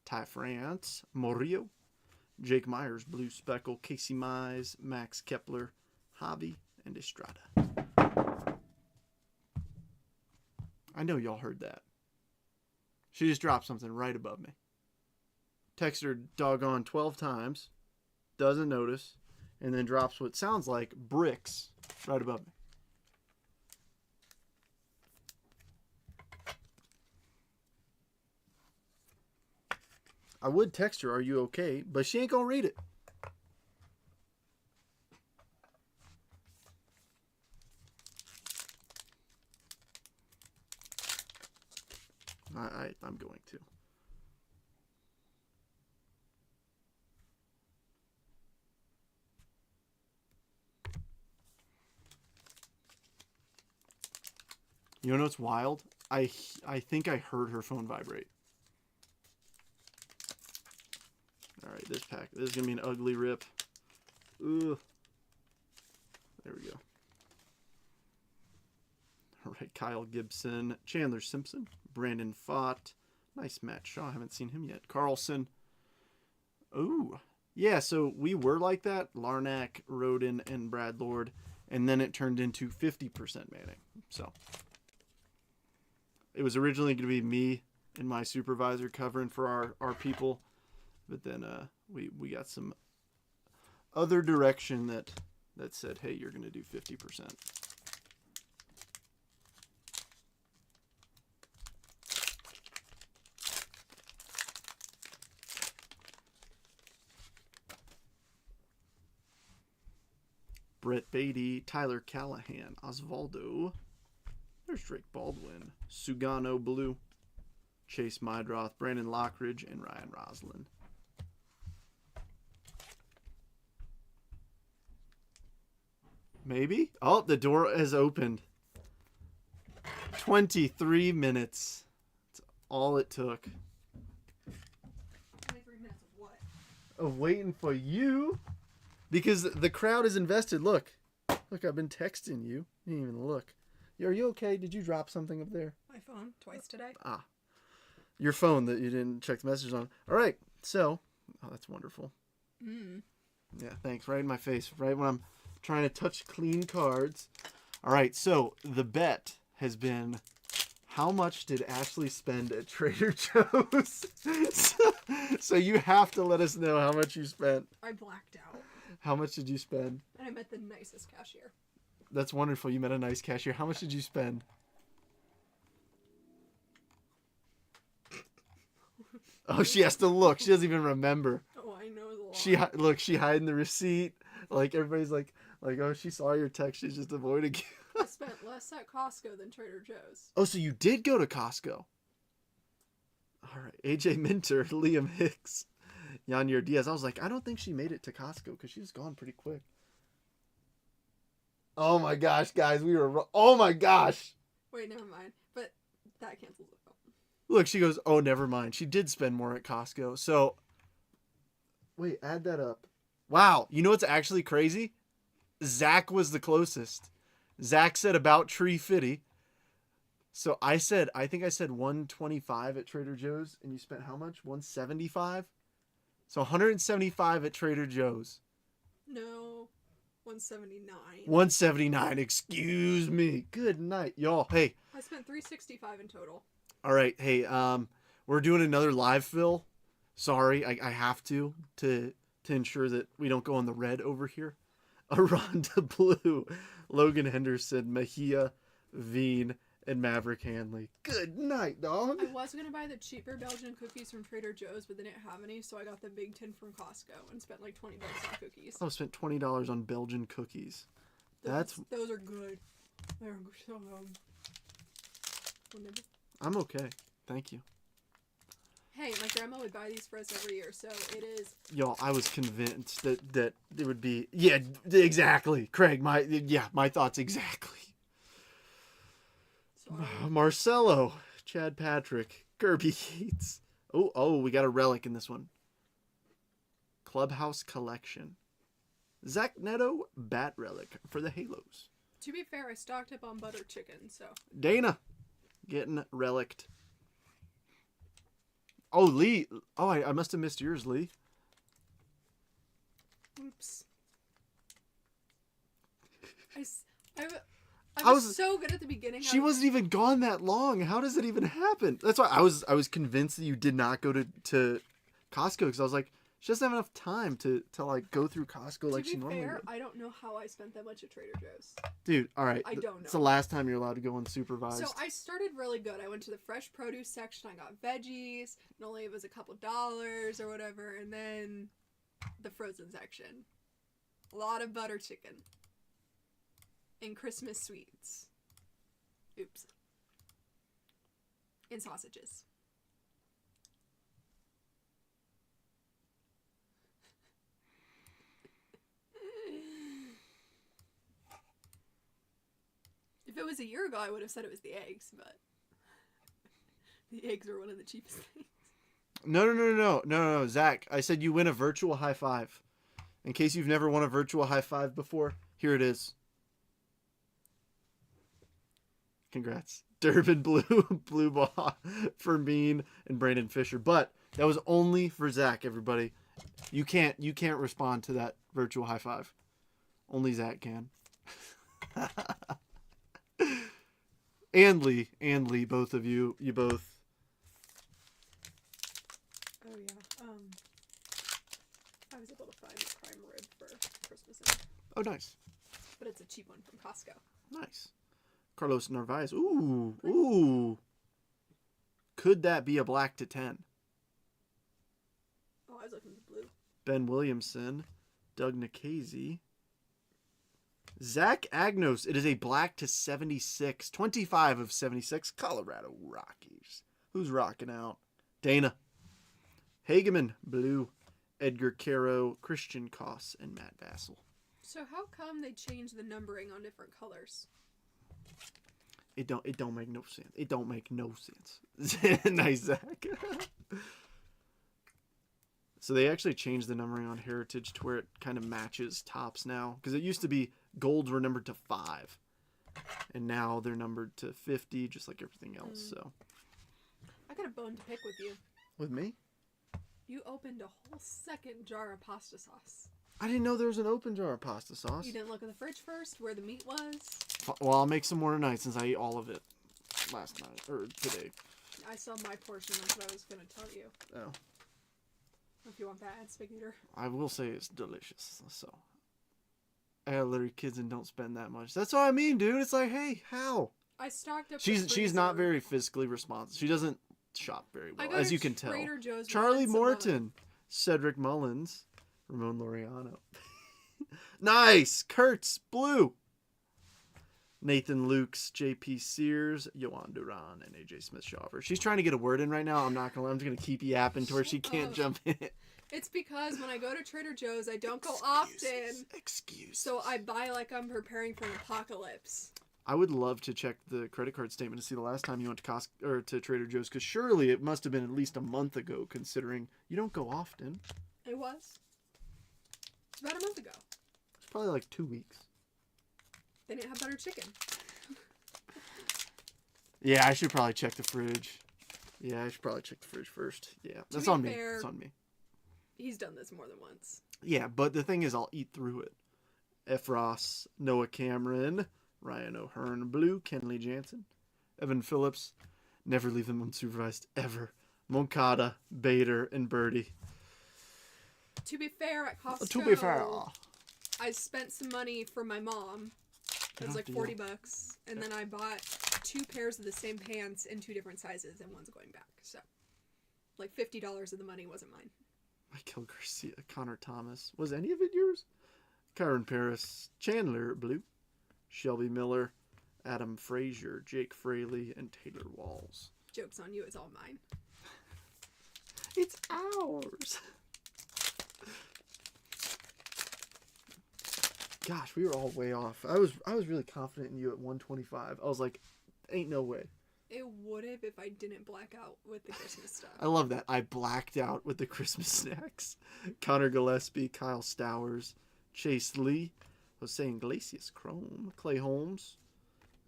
Ty France, Murillo, Jake Myers, Blue Speckle, Casey Mize, Max Kepler, Javi, and Estrada. I know y'all heard that. She just dropped something right above me. Texted her doggone 12 times, doesn't notice, and then drops what sounds like bricks right above me. I would text her, "Are you okay?" But she ain't gonna read it. I'm going to. You know what's wild? I think I heard her phone vibrate. All right, this pack. This is going to be an ugly rip. Ugh. There we go. All right, Kyle Gibson, Chandler Simpson, Brandon Pfaadt. Nice Matt Shaw. I haven't seen him yet. Carlson. Ooh. Yeah, so we were like that. Larnack, Roden, and Brad Lord. And then it turned into 50% Manning. So it was originally going to be me and my supervisor covering for our people. But then we got some other direction that said, hey, you're going to do 50%. Brett Beatty, Tyler Callahan, Osvaldo. There's Drake Baldwin, Sugano Blue, Chase Mydroth, Brandon Lockridge, and Ryan Roslin. Maybe? Oh, the door has opened. 23 minutes. That's all it took. 23 minutes of what? Of waiting for you. Because the crowd is invested. Look. Look, I've been texting you. You didn't even look. Are you okay? Did you drop something up there? My phone twice today. Ah. Your phone that you didn't check the messages on. All right. So, oh, that's wonderful. Yeah, thanks. Right in my face. Right when I'm trying to touch clean cards. All right. So, the bet has been, how much did Ashley spend at Trader Joe's? So you have to let us know how much you spent. I blacked out. How much did you spend? And I met the nicest cashier. That's wonderful. You met a nice cashier. How much did you spend? Oh, she has to look. She doesn't even remember. Oh, I know the lot. She hiding the receipt. Like, everybody's like, oh, she saw your text. She's just avoiding you. I spent less at Costco than Trader Joe's. Oh, so you did go to Costco. All right. AJ Minter, Liam Hicks, Yanier Diaz. I was like, I don't think she made it to Costco because she's gone pretty quick. Oh my gosh, guys, we were. Oh my gosh. Wait, never mind. But that cancels it out. Look, she goes, oh, never mind. She did spend more at Costco. So, wait, add that up. Wow. You know what's actually crazy? Zach was the closest. Zach said about Tree Fitty. So I think I said 125 at Trader Joe's, and you spent how much? 175? So 175 at Trader Joe's. No, 179. 179, excuse me. Good night, y'all. Hey. I spent 365 in total. All right, hey, we're doing another live fill. Sorry, I have to ensure that we don't go on the red over here. Aranda Blue, Logan Henderson, Mejia, Veen, and Maverick Hanley. Good night, dog. I was gonna buy the cheaper Belgian cookies from Trader Joe's, but they didn't have any, so I got the big tin from Costco and spent like $20 on cookies. I spent $20 on Belgian cookies. Those are good. They're so good. I'm okay. Thank you. Hey, my grandma would buy these for us every year, so it is. Y'all, I was convinced that it would be, yeah, exactly. Craig, my thoughts exactly. Sorry. Marcelo, Chad Patrick, Kirby Yates. Oh, we got a relic in this one. Clubhouse Collection. Zach Neto, Bat Relic for the Halos. To be fair, I stocked up on butter chicken, so. Dana, getting relicked. Oh, Lee. Oh, I must have missed yours, Lee. Oops. I was so good at the beginning. She wasn't even gone that long. How does it even happen? That's why I was convinced that you did not go to Costco, because I was like, she doesn't have enough time to like go through Costco like she normally would. I don't know how I spent that much at Trader Joe's. Dude, all right. I don't know. It's the last time you're allowed to go unsupervised. So I started really good. I went to the fresh produce section. I got veggies, and only it was a couple dollars or whatever. And then the frozen section, a lot of butter chicken and Christmas sweets. Oops. And sausages. If it was a year ago, I would have said it was the eggs, but the eggs are one of the cheapest things. No, Zach. I said you win a virtual high five. In case you've never won a virtual high five before, here it is. Congrats. Durbin Blue Ball for Mean and Brandon Fisher. But that was only for Zach, everybody. You can't respond to that virtual high five. Only Zach can. And Lee, both of you both. Oh yeah. I was able to find the prime rib for Christmas. Oh, nice. But it's a cheap one from Costco. Nice. Carlos Narvaez. Ooh. Could that be a black to 10? Oh, I was looking at the blue. Ben Williamson. Doug Nikhazy. Zach Agnos. It is a black to 76. 25 of 76. Colorado Rockies. Who's rocking out? Dana. Hageman. Blue. Edgar Caro. Christian Koss. And Matt Vassell. So how come they changed the numbering on different colors? It don't make no sense. It don't make no sense. Nice, Zach. So they actually changed the numbering on Heritage to where it kind of matches tops now. Because it used to be golds were numbered to 5. And now they're numbered to 50, just like everything else. So I got a bone to pick with you. with me? You opened a whole second jar of pasta sauce. I didn't know there was an open jar of pasta sauce. You didn't look in the fridge first where the meat was? Well, I'll make some more tonight since I ate all of it last night. Or today. I saw my portion. That's what I was going to tell you. Oh. If you want that, add Spig Eater. I will say it's delicious. So. I got little kids and don't spend that much. That's what I mean, dude. It's like, hey, how? I stocked up. She's not very fiscally responsive. She doesn't shop very well, as you can tell. Trader Joe's Charlie Morton, Cedric Mullins, Ramon Laureano. Nice! Kurtz, blue. Nathan Lukes, JP Sears, Yohan Duran, and AJ Smith-Shawver. She's trying to get a word in right now. I'm just going to keep yapping to where she can't jump in. It's because when I go to Trader Joe's, I don't go often. Excuse. So I buy like I'm preparing for an apocalypse. I would love to check the credit card statement to see the last time you went to Costco or to Trader Joe's, because surely it must have been at least a month ago, considering you don't go often. It was. It's about a month ago. It's probably like 2 weeks. They didn't have butter chicken. Yeah, I should probably check the fridge. Yeah, I should probably check the fridge first. Yeah, that's on me. That's on me. He's done this more than once. Yeah, but the thing is, I'll eat through it. F. Ross, Noah Cameron, Ryan O'Hearn, Blue, Kenley Jansen, Evan Phillips. Never leave them unsupervised, ever. Moncada, Bader, and Birdie. To be fair, at Costco, To be fair, I spent some money for my mom. It was like $40, and then I bought 2 pairs of the same pants in 2 different sizes, and one's going back. So, like $50 of the money wasn't mine. Michael Garcia, Connor Thomas. Was any of it yours? Kyron Paris, Chandler Blue, Shelby Miller, Adam Frazier, Jake Fraley, and Taylor Walls. Joke's on you, it's all mine. It's ours. Gosh, we were all way off. I was really confident in you at 125. I was like, ain't no way. It would have if I didn't black out with the Christmas stuff. I love that. I blacked out with the Christmas snacks. Connor Gillespie, Kyle Stowers, Chase Lee, Jose Iglesias Chrome, Clay Holmes,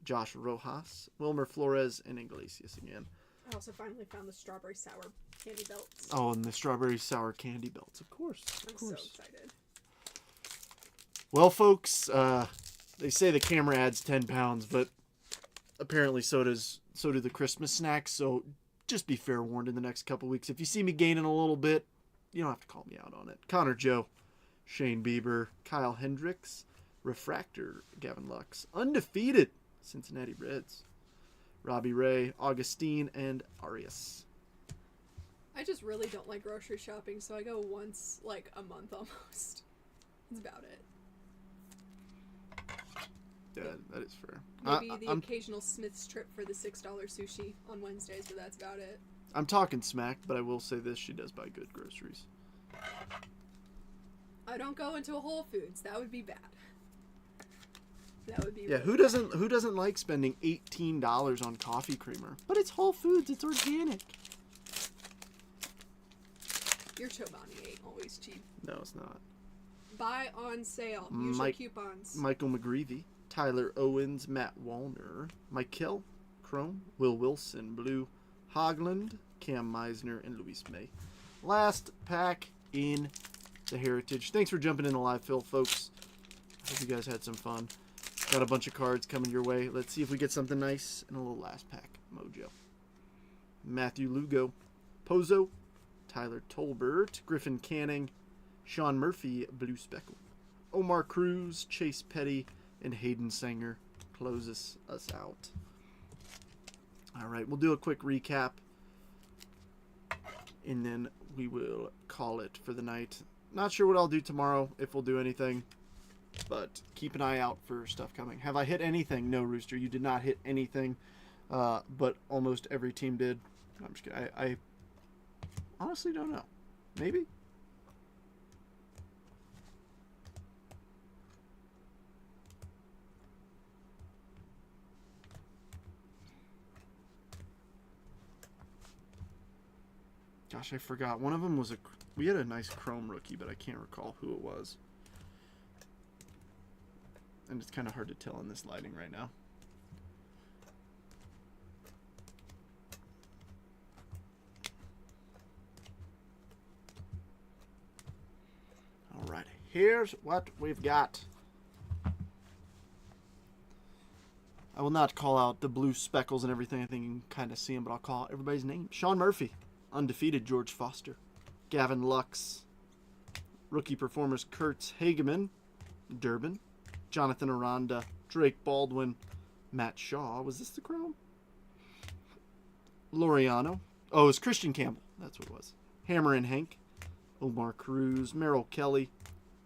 Josh Rojas, Wilmer Flores, and Iglesias again. I also finally found the strawberry sour candy belts. Oh, and the strawberry sour candy belts, of course. I'm so excited. Well, folks, they say the camera adds 10 pounds, but apparently so do the Christmas snacks. So just be fair warned in the next couple weeks. If you see me gaining a little bit, you don't have to call me out on it. Connor Joe, Shane Bieber, Kyle Hendricks, Refractor, Gavin Lux, Undefeated, Cincinnati Reds, Robbie Ray, Augustine, and Arias. I just really don't like grocery shopping, so I go once, like, a month almost. That's about it. Yeah, that is fair. Maybe the occasional Smith's trip for the $6 sushi on Wednesdays, but that's about it. I'm talking smack, but I will say this: she does buy good groceries. I don't go into a Whole Foods. That would be bad. That would be yeah. really Who doesn't like spending $18 on coffee creamer? But it's Whole Foods. It's organic. Your Chobani ain't always cheap. No, it's not. Buy on sale. Use your coupons. Michael McGreevy, Tyler Owens, Matt Wallner, Michael Chrome, Will Wilson, Blue, Hogland, Cam Meisner, and Luis May. Last pack in the Heritage. Thanks for jumping in the live fill, folks. I hope you guys had some fun. Got a bunch of cards coming your way. Let's see if we get something nice in a little last pack mojo. Matthew Lugo, Pozo, Tyler Tolbert, Griffin Canning, Sean Murphy, Blue Speckle, Omar Cruz, Chase Petty, and Hayden Sanger closes us out. All right, we'll do a quick recap, and then we will call it for the night. Not sure what I'll do tomorrow, if we'll do anything, but keep an eye out for stuff coming. Have I hit anything? No, Rooster, you did not hit anything, but almost every team did. I'm just kidding. I honestly don't know. Maybe? Gosh, I forgot. One of them was we had a nice Chrome rookie, but I can't recall who it was. And it's kind of hard to tell in this lighting right now. Alright, here's what we've got. I will not call out the blue speckles and everything. I think you can kind of see them, but I'll call out everybody's name. Sean Murphy, Undefeated, George Foster, Gavin Lux, rookie performers Kurtz Hageman, Durbin, Jonathan Aranda, Drake Baldwin, Matt Shaw. Was this the Chrome? Loriano. Oh, it was Christian Campbell. That's what it was. Hammer and Hank, Omar Cruz, Merrill Kelly,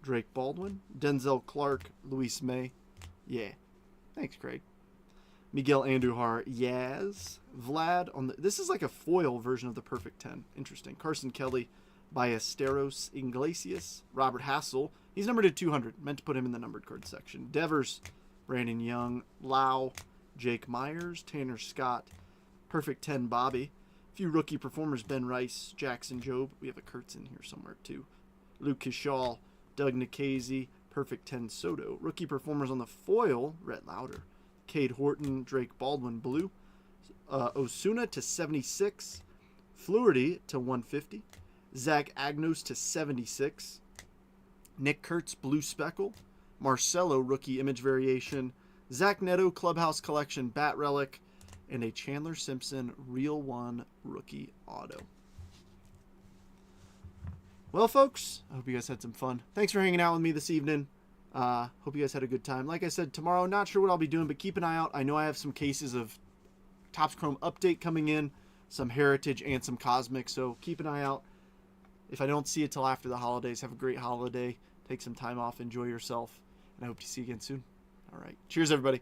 Drake Baldwin, Denzel Clark, Luis May. Yeah. Thanks, Craig. Miguel Andujar, Yaz, Vlad on the. This is like a foil version of the Perfect 10. Interesting. Carson Kelly, Ballesteros, Iglesias, Robert Hassel. He's numbered at 200. Meant to put him in the numbered card section. Devers, Brandon Young, Lau, Jake Myers, Tanner Scott, Perfect 10 Bobby. A few rookie performers: Ben Rice, Jackson Job. We have a Kurtz in here somewhere too. Luke Kishal, Doug Nikhazy, Perfect 10 Soto. Rookie performers on the foil: Rhett Lauder, Cade Horton, Drake Baldwin Blue, Osuna to 76, Fluharty to 150, Zach Agnos to 76, Nick Kurtz Blue Speckle, Marcelo Rookie Image Variation, Zach Neto Clubhouse Collection Bat Relic, and a Chandler Simpson Real One Rookie Auto. Well, folks, I hope you guys had some fun. Thanks for hanging out with me this evening. Hope you guys had a good time. Like I said, tomorrow, not sure what I'll be doing, but keep an eye out. I know I have some cases of Topps Chrome update coming in, some Heritage and some Cosmic. So keep an eye out. If I don't see you till after the holidays, have a great holiday. Take some time off, enjoy yourself, and I hope to see you again soon. All right. Cheers, everybody.